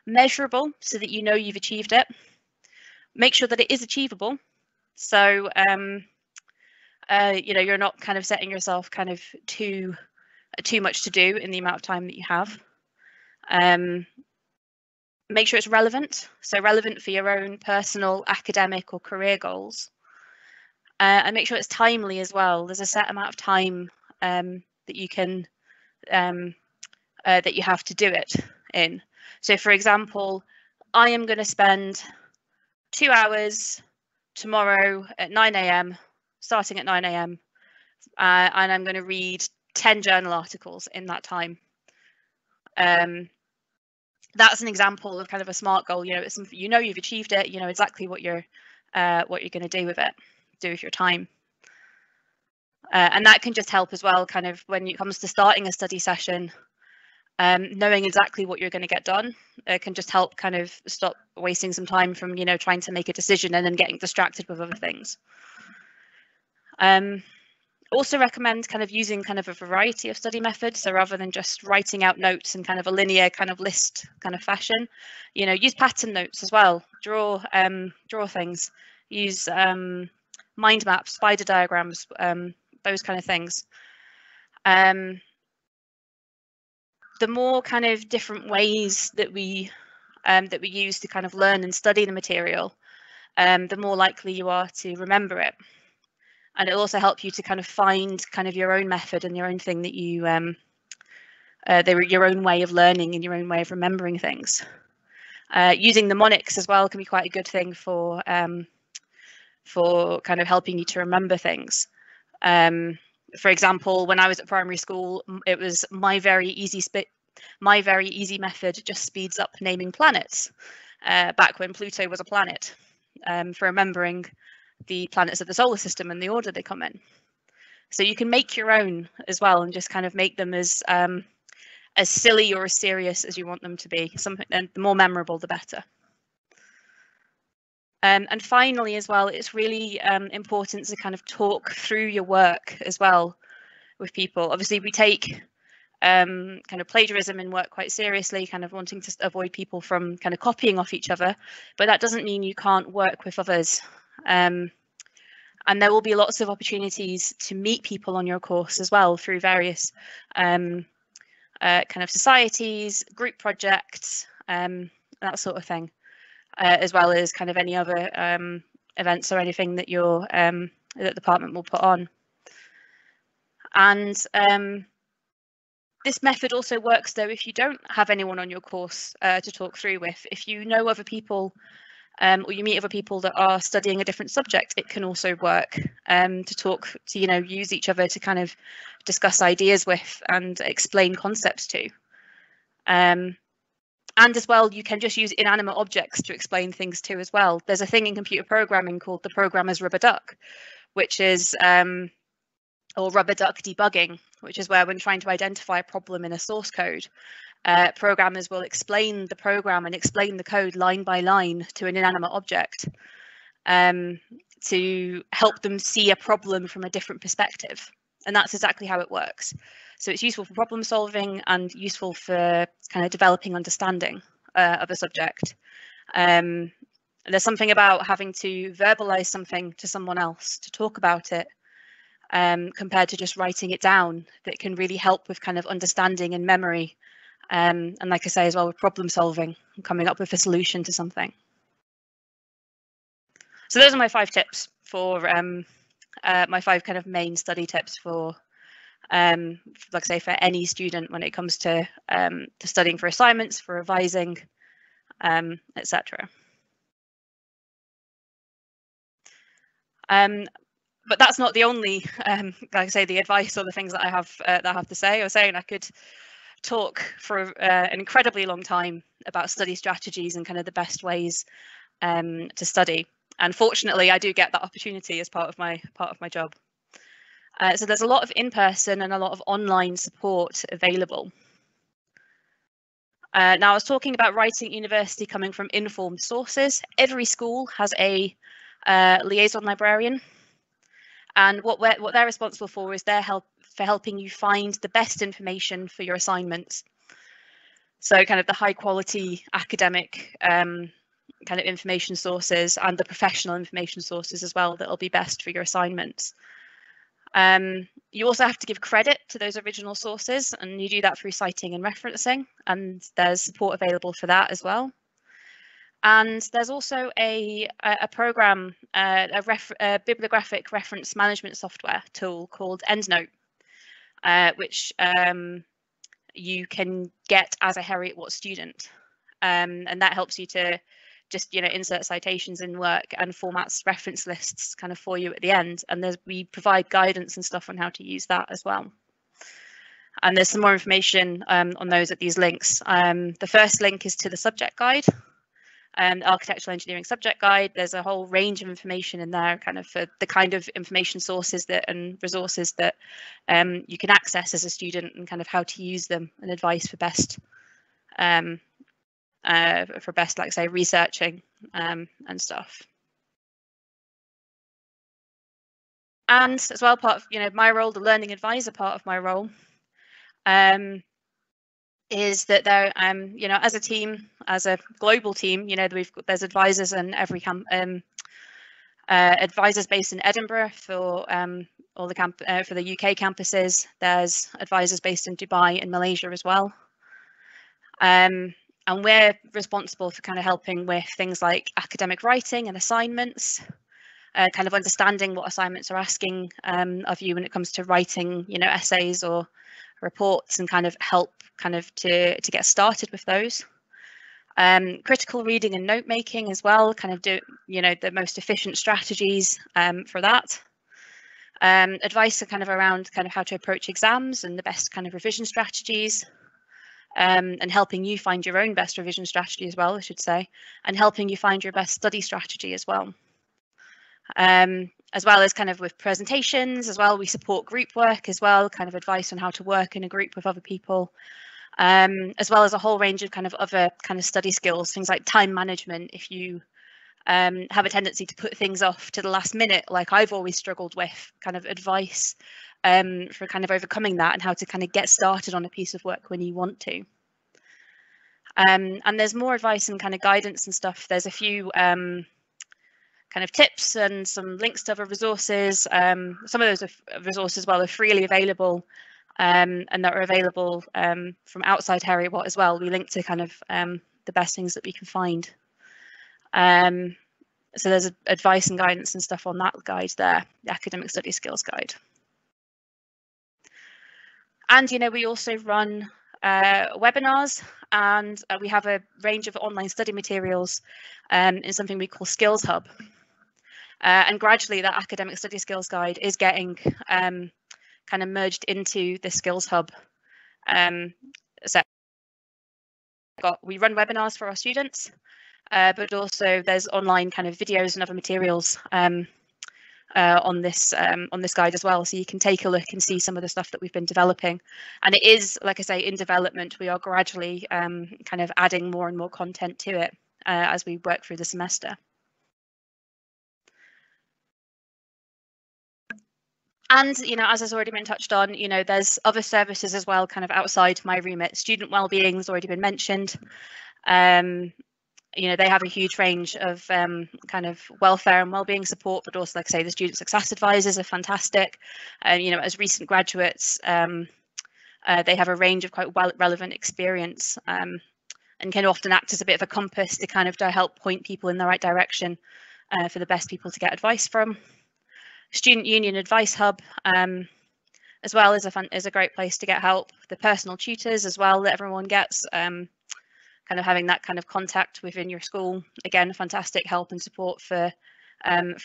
Measurable, so that you've achieved it. Make sure that it is achievable. So you're not kind of setting yourself kind of too much to do in the amount of time that you have. Make sure it's relevant, so relevant for your own personal, academic or career goals. And make sure it's timely as well. There's a set amount of time that you can that you have to do it in. So for example, I am going to spend 2 hours tomorrow at 9 AM, starting at 9 AM, and I'm going to read 10 journal articles in that time. That's an example of kind of a SMART goal. It's something you've achieved it. You know exactly what you're going to do with it, do with your time. And that can just help as well, kind of when it comes to starting a study session, knowing exactly what you're going to get done can just help kind of stop wasting some time from, trying to make a decision and then getting distracted with other things. Also recommend kind of using kind of a variety of study methods. So rather than just writing out notes in kind of a linear kind of list kind of fashion, use pattern notes as well, draw things, use mind maps, spider diagrams, those kind of things. The more kind of different ways that we use to kind of learn and study the material, the more likely you are to remember it. And it'll also help you to kind of find kind of your own method and your own thing that you, your own way of learning and your own way of remembering things. Using mnemonics as well can be quite a good thing for kind of helping you to remember things. For example, when I was at primary school, it was my very easy method just speeds up naming planets, back when Pluto was a planet, for remembering the planets of the solar system and the order they come in. So you can make your own as well and just kind of make them as silly or as serious as you want them to be. And the more memorable, the better. And finally, as well, it's really important to kind of talk through your work as well with people. Obviously, we take kind of plagiarism in work quite seriously, kind of wanting to avoid people from kind of copying off each other, but that doesn't mean you can't work with others. And there will be lots of opportunities to meet people on your course as well through various kind of societies, group projects, that sort of thing, as well as kind of any other events or anything that your that the department will put on. And This method also works though if you don't have anyone on your course to talk through with. If you know other people or you meet other people that are studying a different subject, it can also work to talk to, use each other to kind of discuss ideas with and explain concepts to. And as well, you can just use inanimate objects to explain things too as well. There's a thing in computer programming called the programmer's rubber duck, which is or rubber duck debugging, which is where when trying to identify a problem in a source code, programmers will explain the program and explain the code line by line to an inanimate object to help them see a problem from a different perspective. And that's exactly how it works. So it's useful for problem solving and useful for kind of developing understanding of a subject. There's something about having to verbalize something to someone else, to talk about it, compared to just writing it down, that can really help with kind of understanding and memory. And like I say, as well, with problem solving and coming up with a solution to something. So those are my 5 tips for my 5 kind of main study tips for, like I say, for any student when it comes to studying for assignments, for revising, etc. But that's not the only, like I say, the advice or the things that I have to say. I was saying I could talk for an incredibly long time about study strategies and kind of the best ways to study. And fortunately, I do get that opportunity as part of my job. So there's a lot of in-person and a lot of online support available. Now, I was talking about writing at university coming from informed sources. Every school has a liaison librarian. And what they're responsible for is helping you find the best information for your assignments. So kind of the high quality academic kind of information sources and the professional information sources as well that will be best for your assignments. You also have to give credit to those original sources, and you do that through citing and referencing, and there's support available for that as well. And there's also a program, a bibliographic reference management software tool called EndNote, which you can get as a Heriot-Watt student. And that helps you to just, insert citations in work and formats reference lists kind of for you at the end. And we provide guidance and stuff on how to use that as well. And there's some more information on those at these links. The first link is to the subject guide. Architectural engineering subject guide. There's a whole range of information in there, kind of for the kind of information sources and resources that you can access as a student, and kind of how to use them, and advice for best, like I say, researching and stuff. And as well, part of my role, the learning advisor part of my role, is that there, as a team, as a global team, there's advisors in every advisors based in Edinburgh for all the for the UK campuses. There's advisors based in Dubai and Malaysia as well. And we're responsible for kind of helping with things like academic writing and assignments, kind of understanding what assignments are asking of you when it comes to writing, essays or reports, and kind of help to get started with those. Critical reading and note making as well, kind of do the most efficient strategies for that. Advice kind of around kind of how to approach exams and the best kind of revision strategies, and helping you find your own best revision strategy as well, I should say, and helping you find your best study strategy as well. As well as kind of with presentations as well, we support group work as well, kind of advice on how to work in a group with other people, as well as a whole range of kind of other kind of study skills, things like time management. If you have a tendency to put things off to the last minute, like I've always struggled with, kind of advice for kind of overcoming that, and how to kind of get started on a piece of work when you want to. And there's more advice and kind of guidance and stuff. There's a few kind of tips and some links to other resources. Some of those resources are freely available, and that are available from outside Heriot-Watt as well. We link to kind of the best things that we can find. So there's advice and guidance and stuff on that guide there, the Academic Study Skills Guide. And we also run webinars, and we have a range of online study materials in something we call Skills Hub. And gradually that academic study skills guide is getting kind of merged into the Skills Hub. So we run webinars for our students, but also there's online kind of videos and other materials on this guide as well, so you can take a look and see some of the stuff that we've been developing. And it is, like I say, in development. We are gradually kind of adding more and more content to it as we work through the semester. And as has already been touched on, there's other services as well, kind of outside my remit. Student wellbeing has already been mentioned. They have a huge range of kind of welfare and wellbeing support, but also, like I say, the student success advisors are fantastic. As recent graduates, they have a range of quite relevant experience and can often act as a bit of a compass to help point people in the right direction for the best people to get advice from. Student Union Advice Hub as well is a great place to get help. The personal tutors as well that everyone gets, kind of having that kind of contact within your school, again, fantastic help and support for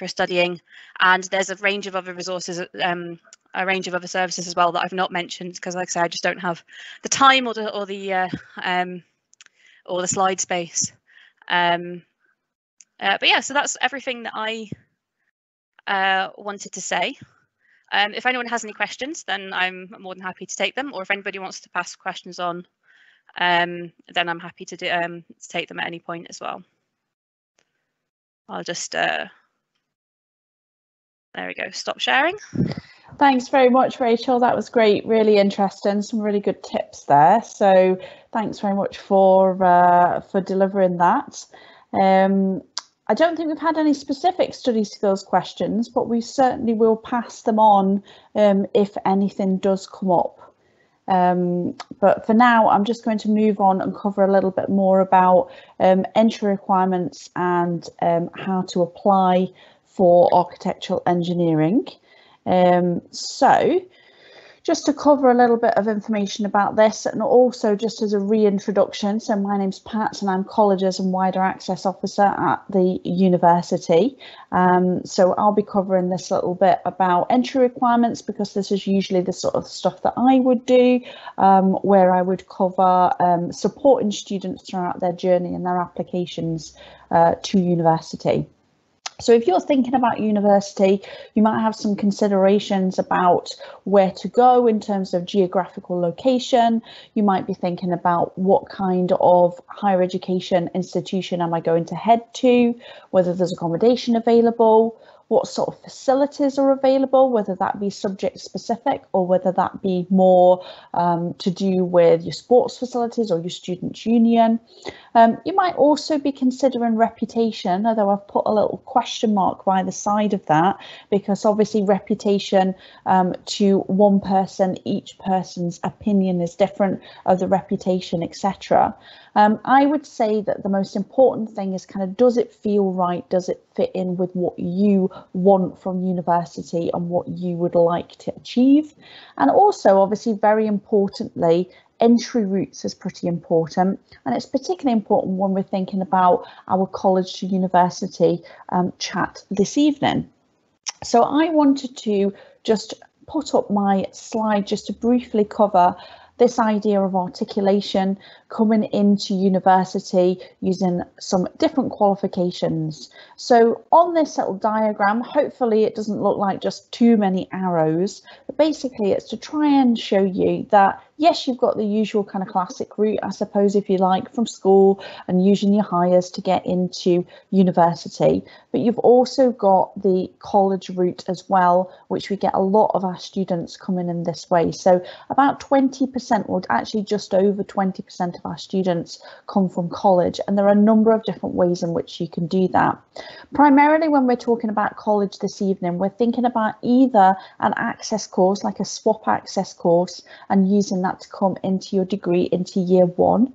studying. And there's a range of other resources, a range of other services as well that I've not mentioned because, like I say, I just don't have the time or the slide space. But yeah, so that's everything that I wanted to say. If anyone has any questions, then I'm more than happy to take them, or if anybody wants to pass questions on, then I'm happy to take them at any point as well. I'll just there we go, stop sharing. Thanks very much, Rachel. That was great, really interesting, some really good tips there. So thanks very much for delivering that. I don't think we've had any specific study skills questions, but we certainly will pass them on if anything does come up. But for now, I'm just going to move on and cover a little bit more about entry requirements and how to apply for architectural engineering. So just to cover a little bit of information about this, and also just as a reintroduction, so my name's Pat and I'm Colleges and Wider Access Officer at the university. So I'll be covering this little bit about entry requirements because this is usually the sort of stuff that I would do, where I would cover supporting students throughout their journey and their applications to university. So if you're thinking about university, you might have some considerations about where to go in terms of geographical location. You might be thinking about what kind of higher education institution am I going to head to, whether there's accommodation available, what sort of facilities are available, whether that be subject specific or whether that be more to do with your sports facilities or your students' union. You might also be considering reputation, although I've put a little question mark by the side of that, because obviously reputation to one person, each person's opinion is different of the reputation, etc. I would say that the most important thing is kind of, does it feel right? Does it fit in with what you want from university and what you would like to achieve? And also, obviously, very importantly, entry routes is pretty important, and it's particularly important when we're thinking about our college to university chat this evening. So I wanted to just put up my slide just to briefly cover this idea of articulation coming into university using some different qualifications. So on this little diagram, hopefully it doesn't look like just too many arrows, but basically it's to try and show you that yes, you've got the usual kind of classic route, I suppose, if you like, from school and using your hires to get into university, but you've also got the college route as well, which we get a lot of our students coming in this way. So about 20%, or actually just over 20% of our students come from college, and there are a number of different ways in which you can do that. Primarily when we're talking about college this evening, we're thinking about either an access course, like a swap access course, and using that to come into your degree into year one.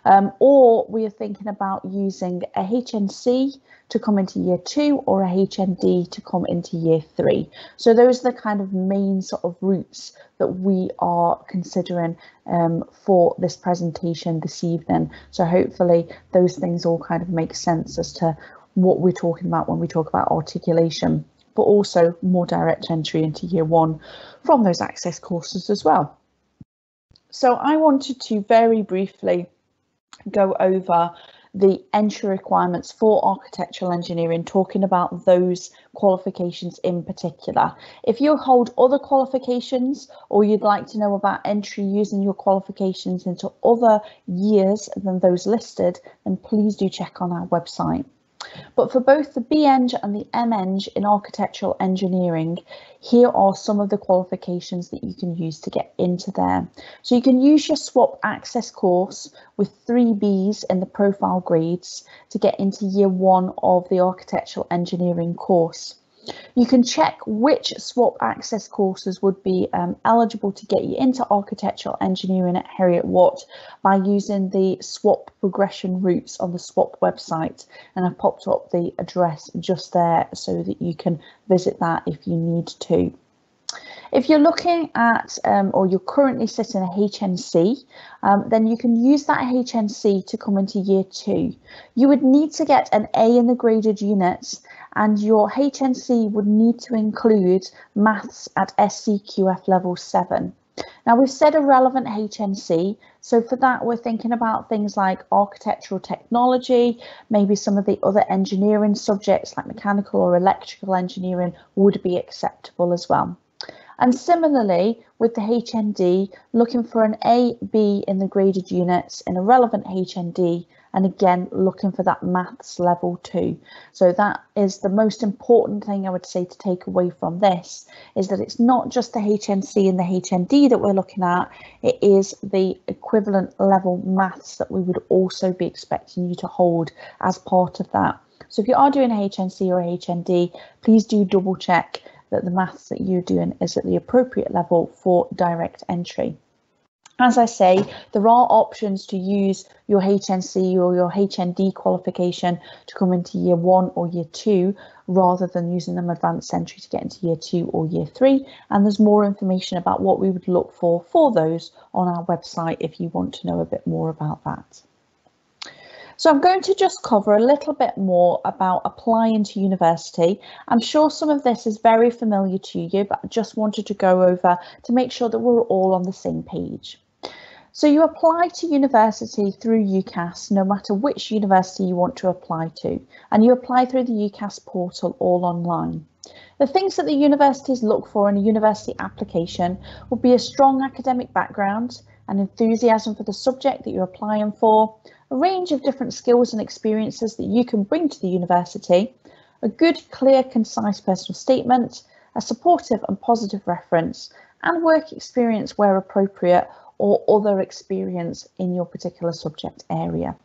Or we are thinking about using a HNC to come into year 2 or a HND to come into year 3. So those are the kind of main sort of routes that we are considering for this presentation this evening. So hopefully those things all kind of make sense as to what we're talking about when we talk about articulation, but also more direct entry into year 1 from those access courses as well. So I wanted to very briefly go over the entry requirements for architectural engineering, talking about those qualifications in particular. If you hold other qualifications or you'd like to know about entry using your qualifications into other years than those listed, then please do check on our website. But for both the BEng and the MEng in architectural engineering, here are some of the qualifications that you can use to get into there. So you can use your SWAP access course with 3 Bs in the profile grades to get into year 1 of the architectural engineering course. You can check which SWAP access courses would be eligible to get you into architectural engineering at Heriot-Watt by using the SWAP progression routes on the SWAP website, and I've popped up the address just there so that you can visit that if you need to. If you're looking at or you're currently sitting a HNC, then you can use that HNC to come into year 2. You would need to get an A in the graded units, and your HNC would need to include maths at SCQF level 7. Now we've said a relevant HNC, so for that we're thinking about things like architectural technology, maybe some of the other engineering subjects like mechanical or electrical engineering would be acceptable as well. And similarly with the HND, looking for an A, B in the graded units in a relevant HND, and again looking for that maths level 2. So that is the most important thing I would say to take away from this, is that it's not just the HNC and the HND that we're looking at, it is the equivalent level maths that we would also be expecting you to hold as part of that. So if you are doing a HNC or a HND, please do double check that the maths that you're doing is at the appropriate level for direct entry. As I say, there are options to use your HNC or your HND qualification to come into year 1 or year 2, rather than using them advanced entry to get into year 2 or year 3. And there's more information about what we would look for those on our website if you want to know a bit more about that. So I'm going to just cover a little bit more about applying to university. I'm sure some of this is very familiar to you, but I just wanted to go over to make sure that we're all on the same page. So you apply to university through UCAS, no matter which university you want to apply to, and you apply through the UCAS portal all online. The things that the universities look for in a university application will be a strong academic background, an enthusiasm for the subject that you're applying for, a range of different skills and experiences that you can bring to the university, a good, clear, concise personal statement, a supportive and positive reference, and work experience where appropriate, or other experience in your particular subject area.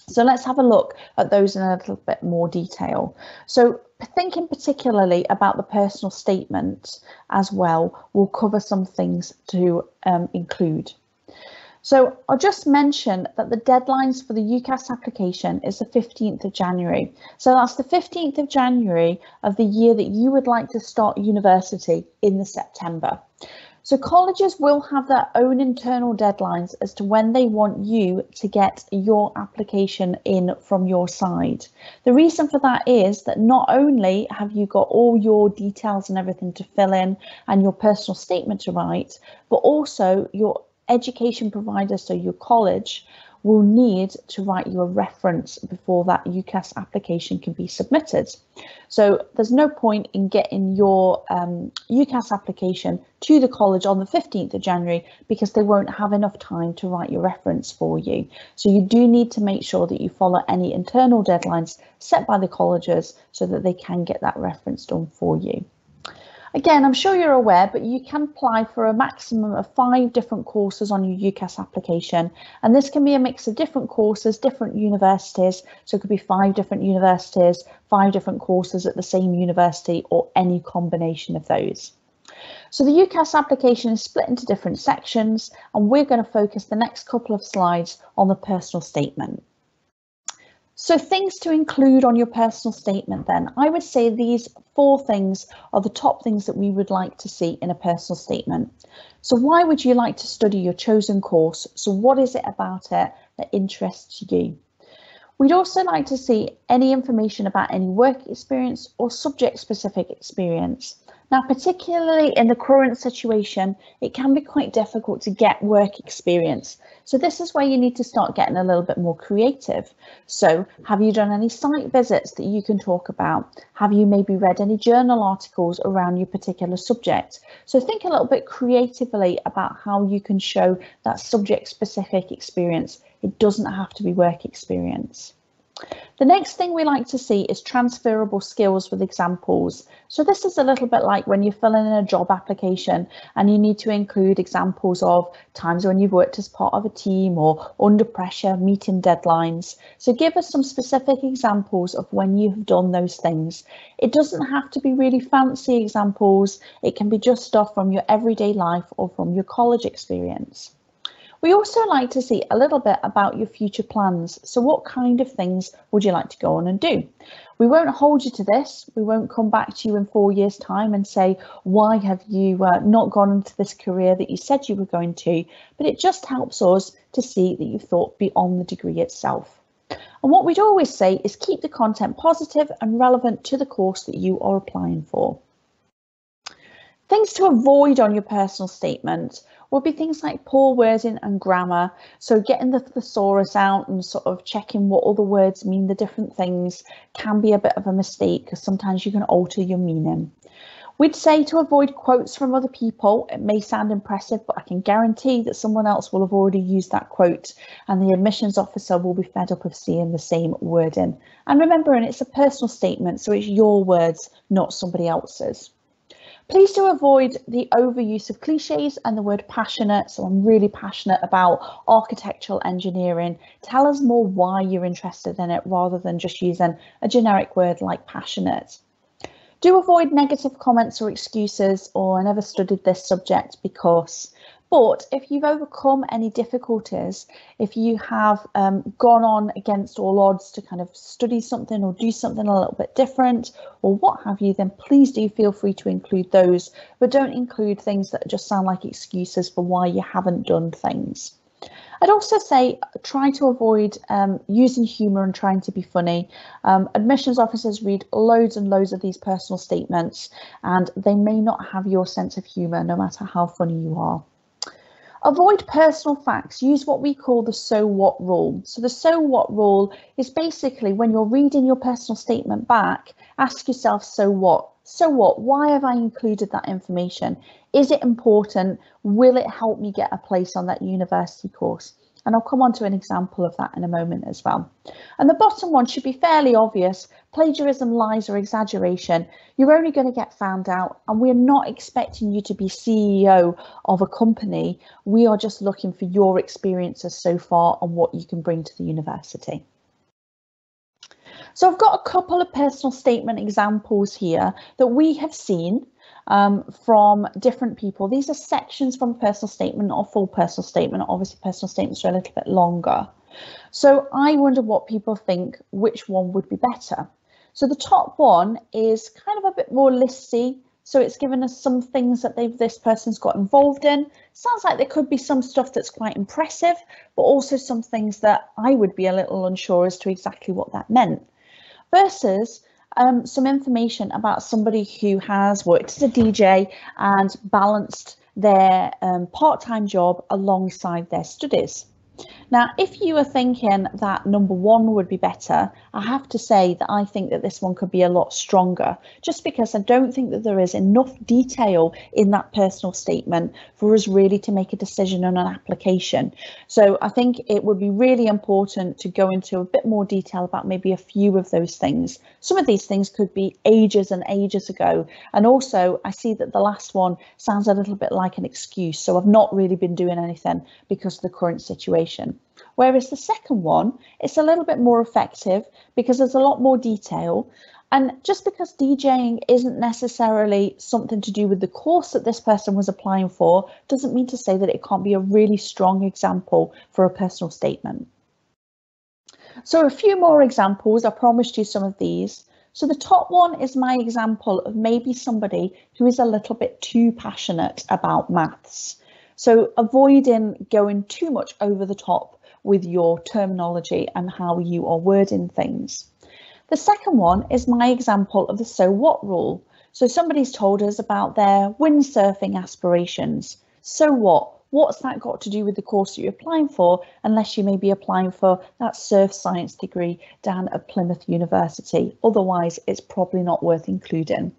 So let's have a look at those in a little bit more detail. So thinking particularly about the personal statement as well, we'll cover some things to include. So I'll just mention that the deadlines for the UCAS application is the 15th of January. So that's the 15th of January of the year that you would like to start university in the September. So colleges will have their own internal deadlines as to when they want you to get your application in from your side. The reason for that is that not only have you got all your details and everything to fill in and your personal statement to write, but also your education provider, so your college, will need to write you a reference before that UCAS application can be submitted. So there's no point in getting your UCAS application to the college on the 15th of January because they won't have enough time to write your reference for you. So you do need to make sure that you follow any internal deadlines set by the colleges so that they can get that reference done for you. Again, I'm sure you're aware, but you can apply for a maximum of 5 different courses on your UCAS application. And this can be a mix of different courses, different universities. So it could be 5 different universities, 5 different courses at the same university, or any combination of those. So the UCAS application is split into different sections, and we're going to focus the next couple of slides on the personal statement. So things to include on your personal statement then. I would say these 4 things are the top things that we would like to see in a personal statement. So why would you like to study your chosen course? So what is it about it that interests you? We'd also like to see any information about any work experience or subject specific experience. Now, particularly in the current situation, it can be quite difficult to get work experience. So this is where you need to start getting a little bit more creative. So have you done any site visits that you can talk about? Have you maybe read any journal articles around your particular subject? So think a little bit creatively about how you can show that subject specific experience. It doesn't have to be work experience. The next thing we like to see is transferable skills with examples. So this is a little bit like when you're filling in a job application and you need to include examples of times when you've worked as part of a team or under pressure, meeting deadlines. So give us some specific examples of when you've done those things. It doesn't have to be really fancy examples. It can be just stuff from your everyday life or from your college experience. We also like to see a little bit about your future plans. So what kind of things would you like to go on and do? We won't hold you to this. We won't come back to you in 4 years' time and say, why have you not gone into this career that you said you were going to? But it just helps us to see that you've thought beyond the degree itself. And what we'd always say is keep the content positive and relevant to the course that you are applying for. Things to avoid on your personal statement would be things like poor wording and grammar. So getting the thesaurus out and sort of checking what all the words mean, the different things, can be a bit of a mistake because sometimes you can alter your meaning. We'd say to avoid quotes from other people. It may sound impressive, but I can guarantee that someone else will have already used that quote and the admissions officer will be fed up of seeing the same wording. And remembering it's a personal statement, so it's your words, not somebody else's. Please do avoid the overuse of cliches and the word passionate. So I'm really passionate about architectural engineering. Tell us more why you're interested in it rather than just using a generic word like passionate. Do avoid negative comments or excuses, or I never studied this subject because. But if you've overcome any difficulties, if you have gone on against all odds to kind of study something or do something a little bit different or what have you, then please do feel free to include those, but don't include things that just sound like excuses for why you haven't done things. I'd also say try to avoid using humour and trying to be funny. Admissions officers read loads and loads of these personal statements and they may not have your sense of humour no matter how funny you are. Avoid personal facts. Use what we call the so what rule. So the so what rule is basically when you're reading your personal statement back, ask yourself, so what? So what? Why have I included that information? Is it important? Will it help me get a place on that university course? And I'll come on to an example of that in a moment as well. And the bottom one should be fairly obvious. Plagiarism, lies or exaggeration. You're only going to get found out, and we're not expecting you to be CEO of a company. We are just looking for your experiences so far and what you can bring to the university. So I've got a couple of personal statement examples here that we have seen from different people. These are sections from personal statement, not a full personal statement. Obviously, personal statements are a little bit longer. So I wonder what people think, which one would be better. So the top one is kind of a bit more listy. So it's given us some things that this person's got involved in. Sounds like there could be some stuff that's quite impressive, but also some things that I would be a little unsure as to exactly what that meant. Versus some information about somebody who has worked as a DJ and balanced their part-time job alongside their studies. Now, if you were thinking that number one would be better, I have to say that I think that this one could be a lot stronger, just because I don't think that there is enough detail in that personal statement for us really to make a decision on an application. So I think it would be really important to go into a bit more detail about maybe a few of those things. Some of these things could be ages and ages ago. And also I see that the last one sounds a little bit like an excuse. So I've not really been doing anything because of the current situation. Whereas the second one, it's a little bit more effective because there's a lot more detail And just because DJing isn't necessarily something to do with the course that this person was applying for, doesn't mean to say that it can't be a really strong example for a personal statement. So a few more examples, I promised you some of these. So the top one is my example of maybe somebody who is a little bit too passionate about maths. So avoiding going too much over the top with your terminology and how you are wording things. The second one is my example of the so what rule. So somebody's told us about their windsurfing aspirations. So what? What's that got to do with the course that you're applying for, unless you may be applying for that surf science degree down at Plymouth University? Otherwise, it's probably not worth including.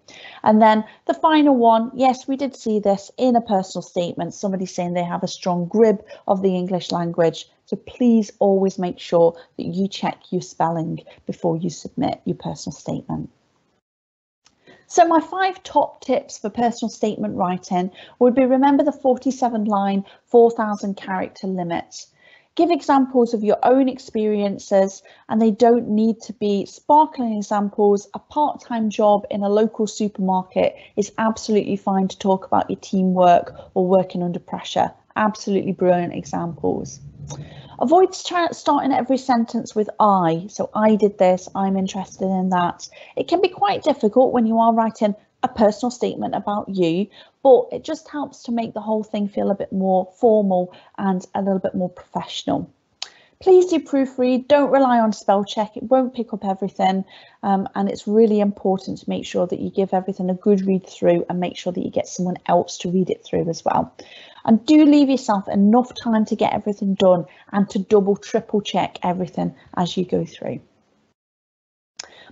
And then the final one, yes, we did see this in a personal statement, somebody saying they have a strong grip of the English language. So please always make sure that you check your spelling before you submit your personal statement. So my 5 top tips for personal statement writing would be: remember the 47-line, 4,000 character limit. Give examples of your own experiences, and they don't need to be sparkling examples. A part-time job in a local supermarket is absolutely fine to talk about your teamwork or working under pressure. Absolutely brilliant examples. Avoid starting every sentence with I. So I did this, I'm interested in that. It can be quite difficult when you are writing a personal statement about you, but it just helps to make the whole thing feel a bit more formal and a little bit more professional. Please do proofread, don't rely on spell check, it won't pick up everything, and it's really important to make sure that you give everything a good read through and make sure that you get someone else to read it through as well. And do leave yourself enough time to get everything done and to double, triple check everything as you go through.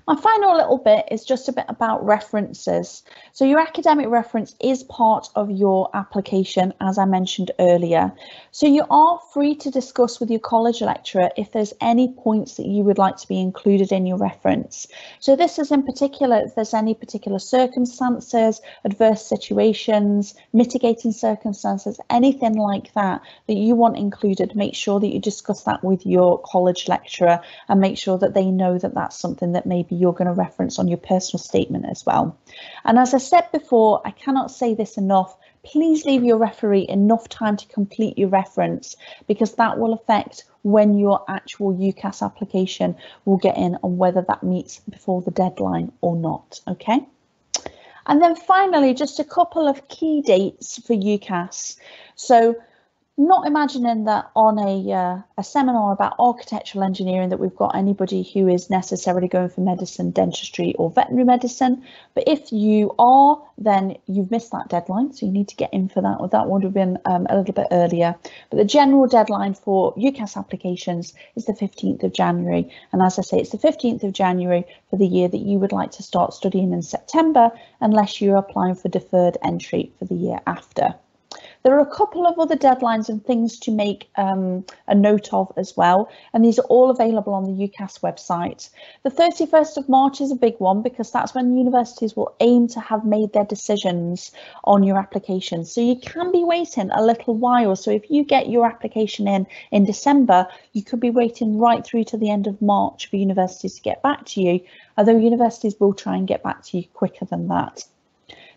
My final little bit is just a bit about references. So your academic reference is part of your application, as I mentioned earlier. So you are free to discuss with your college lecturer if there's any points that you would like to be included in your reference. So this is in particular if there's any particular circumstances, adverse situations, mitigating circumstances, anything like that that you want included, make sure that you discuss that with your college lecturer and make sure that they know that that's something that maybe you're going to reference on your personal statement as well. And as I said before, I cannot say this enough, please leave your referee enough time to complete your reference, because that will affect when your actual UCAS application will get in and whether that meets before the deadline or not. Okay. And then finally, just a couple of key dates for UCAS. So not imagining that on a seminar about architectural engineering that we've got anybody who is necessarily going for medicine, dentistry or veterinary medicine. But if you are, then you've missed that deadline. So you need to get in for that. That would have been a little bit earlier. But the general deadline for UCAS applications is the 15th of January. And as I say, it's the 15th of January for the year that you would like to start studying in September, unless you're applying for deferred entry for the year after. There are a couple of other deadlines and things to make a note of as well, and these are all available on the UCAS website. The 31st of March is a big one because that's when universities will aim to have made their decisions on your application. So you can be waiting a little while. So if you get your application in December, you could be waiting right through to the end of March for universities to get back to you, although universities will try and get back to you quicker than that.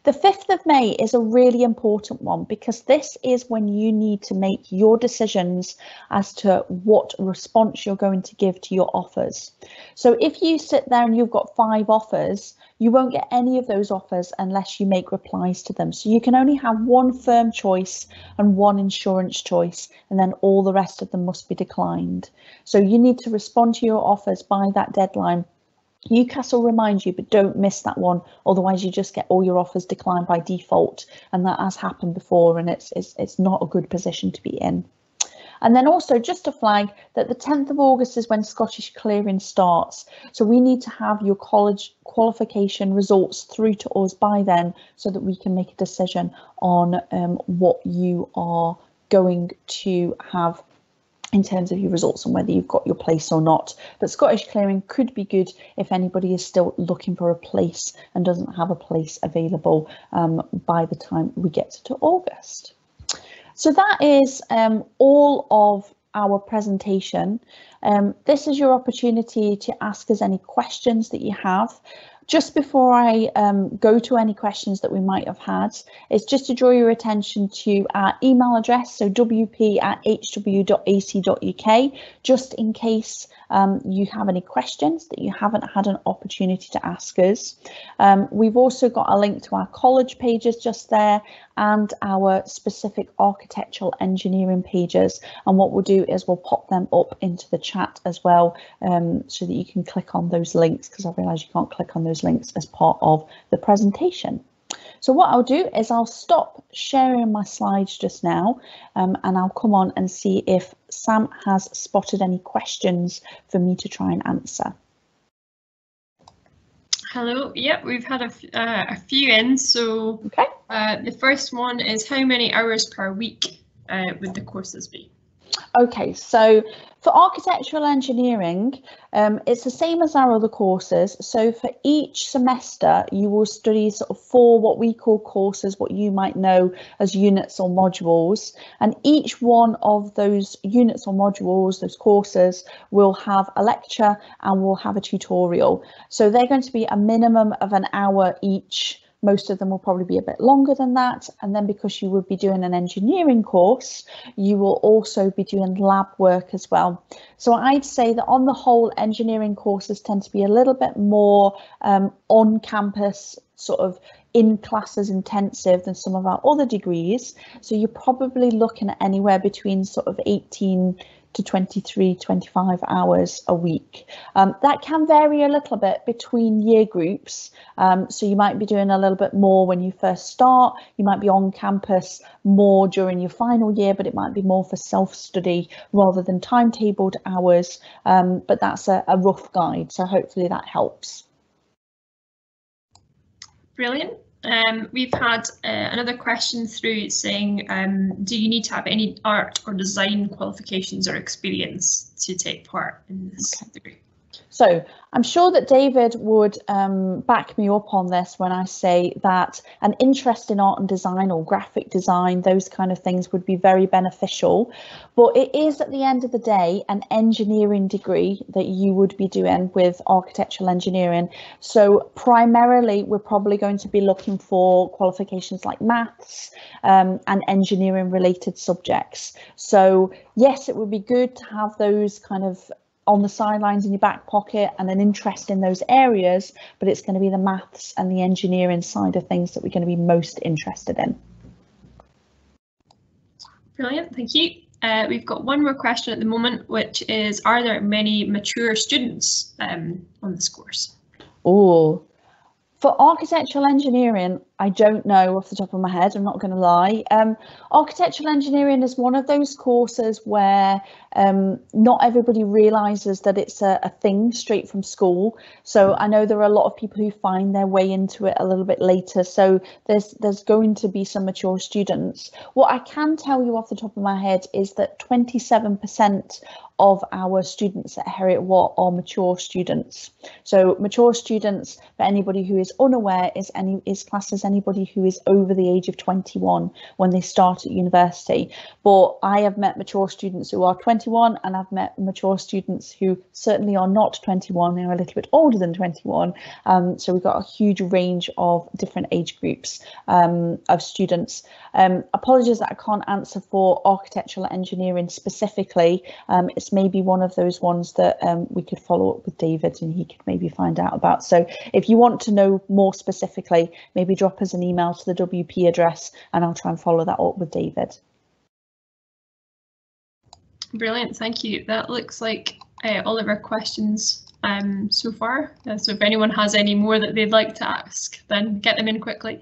The 5th of May is a really important one because this is when you need to make your decisions as to what response you're going to give to your offers. So if you sit there and you've got 5 offers, you won't get any of those offers unless you make replies to them. So you can only have 1 firm choice and 1 insurance choice, and then all the rest of them must be declined. So you need to respond to your offers by that deadline. UCAS will remind you, but don't miss that one, otherwise you just get all your offers declined by default, and that has happened before, and it's not a good position to be in. And then also just to flag that the 10th of August is when Scottish Clearing starts, so we need to have your college qualification results through to us by then so that we can make a decision on what you are going to have in terms of your results and whether you've got your place or not. But Scottish Clearing could be good if anybody is still looking for a place and doesn't have a place available by the time we get to August. So that is all of our presentation. This is your opportunity to ask us any questions that you have. Just before I go to any questions that we might have had, it's just to draw your attention to our email address, so wp@hw.ac.uk, just in case you have any questions that you haven't had an opportunity to ask us. We've also got a link to our college pages just there and our specific architectural engineering pages, and what we'll do is we'll pop them up into the chat as well, so that you can click on those links, because I realise you can't click on those links as part of the presentation. So what I'll do is I'll stop sharing my slides just now, and I'll come on and see if Sam has spotted any questions for me to try and answer. Hello. Yep, we've had a few in. So okay. The first one is, how many hours per week would the courses be? Okay, so for architectural engineering, it's the same as our other courses. So for each semester, you will study sort of 4 what we call courses, what you might know as units or modules. And each one of those units or modules, those courses, will have a lecture and will have a tutorial. So they're going to be a minimum of an hour each. Most of them will probably be a bit longer than that. And then because you would be doing an engineering course, you will also be doing lab work as well. So I'd say that on the whole, engineering courses tend to be a little bit more on campus, sort of in classes intensive than some of our other degrees. So you're probably looking at anywhere between sort of 18 to 23, 25 hours a week. That can vary a little bit between year groups. So you might be doing a little bit more when you first start. You might be on campus more during your final year, but it might be more for self-study rather than timetabled hours. But that's a rough guide. So hopefully that helps. Brilliant. We've had another question through saying, do you need to have any art or design qualifications or experience to take part in this degree? So I'm sure that David would back me up on this when I say that an interest in art and design or graphic design, those kind of things would be very beneficial. But it is at the end of the day an engineering degree that you would be doing with architectural engineering. So primarily we're probably going to be looking for qualifications like maths and engineering related subjects. So yes, it would be good to have those kind of on the sidelines in your back pocket and an interest in those areas, but it's going to be the maths and the engineering side of things that we're going to be most interested in. Brilliant, thank you. We've got one more question at the moment, which is, are there many mature students on this course? Oh, for architectural engineering, I don't know off the top of my head, I'm not going to lie. Architectural engineering is one of those courses where not everybody realises that it's a thing straight from school. So I know there are a lot of people who find their way into it a little bit later. So there's going to be some mature students. What I can tell you off the top of my head is that 27% of our students at Heriot-Watt are mature students. So mature students, for anybody who is unaware, is classed as anybody who is over the age of 21 when they start at university. But I have met mature students who are 21, and I've met mature students who certainly are not 21, they're a little bit older than 21. So we've got a huge range of different age groups of students. Apologies that I can't answer for architectural engineering specifically. It's maybe one of those ones that we could follow up with David and he could maybe find out about. So if you want to know more specifically, maybe drop us an email to the WP address and I'll try and follow that up with David. Brilliant, thank you. That looks like all of our questions so far. So if anyone has any more that they'd like to ask, then get them in quickly.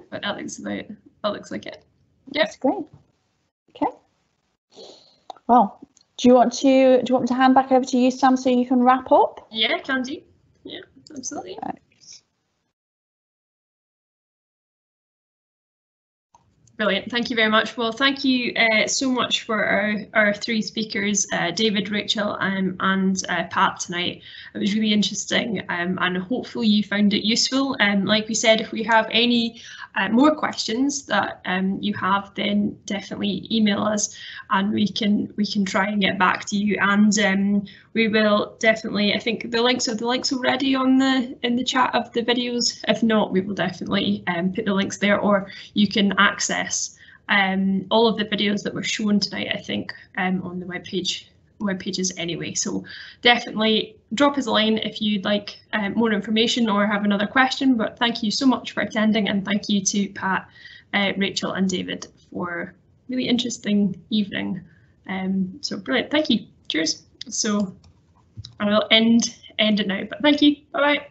But that looks like it. Yep. That's great. Okay. Well, do you want me to hand back over to you, Sam, so you can wrap up? Yeah, can do. Yeah, absolutely. Okay. Brilliant, thank you very much. Well, thank you so much for our three speakers, David, Rachel and Pat tonight. It was really interesting and hopefully you found it useful. Like we said, if we have any more questions that you have, then definitely email us and we can try and get back to you. And we will definitely, I think the links already on in the chat of the videos. If not, we will definitely put the links there, or you can access all of the videos that were shown tonight, I think, on the web pages anyway. So definitely drop us a line if you'd like more information or have another question. But thank you so much for attending, and thank you to Pat, Rachel and David for a really interesting evening. So brilliant, thank you. Cheers. So I will end it now, but thank you. Bye bye.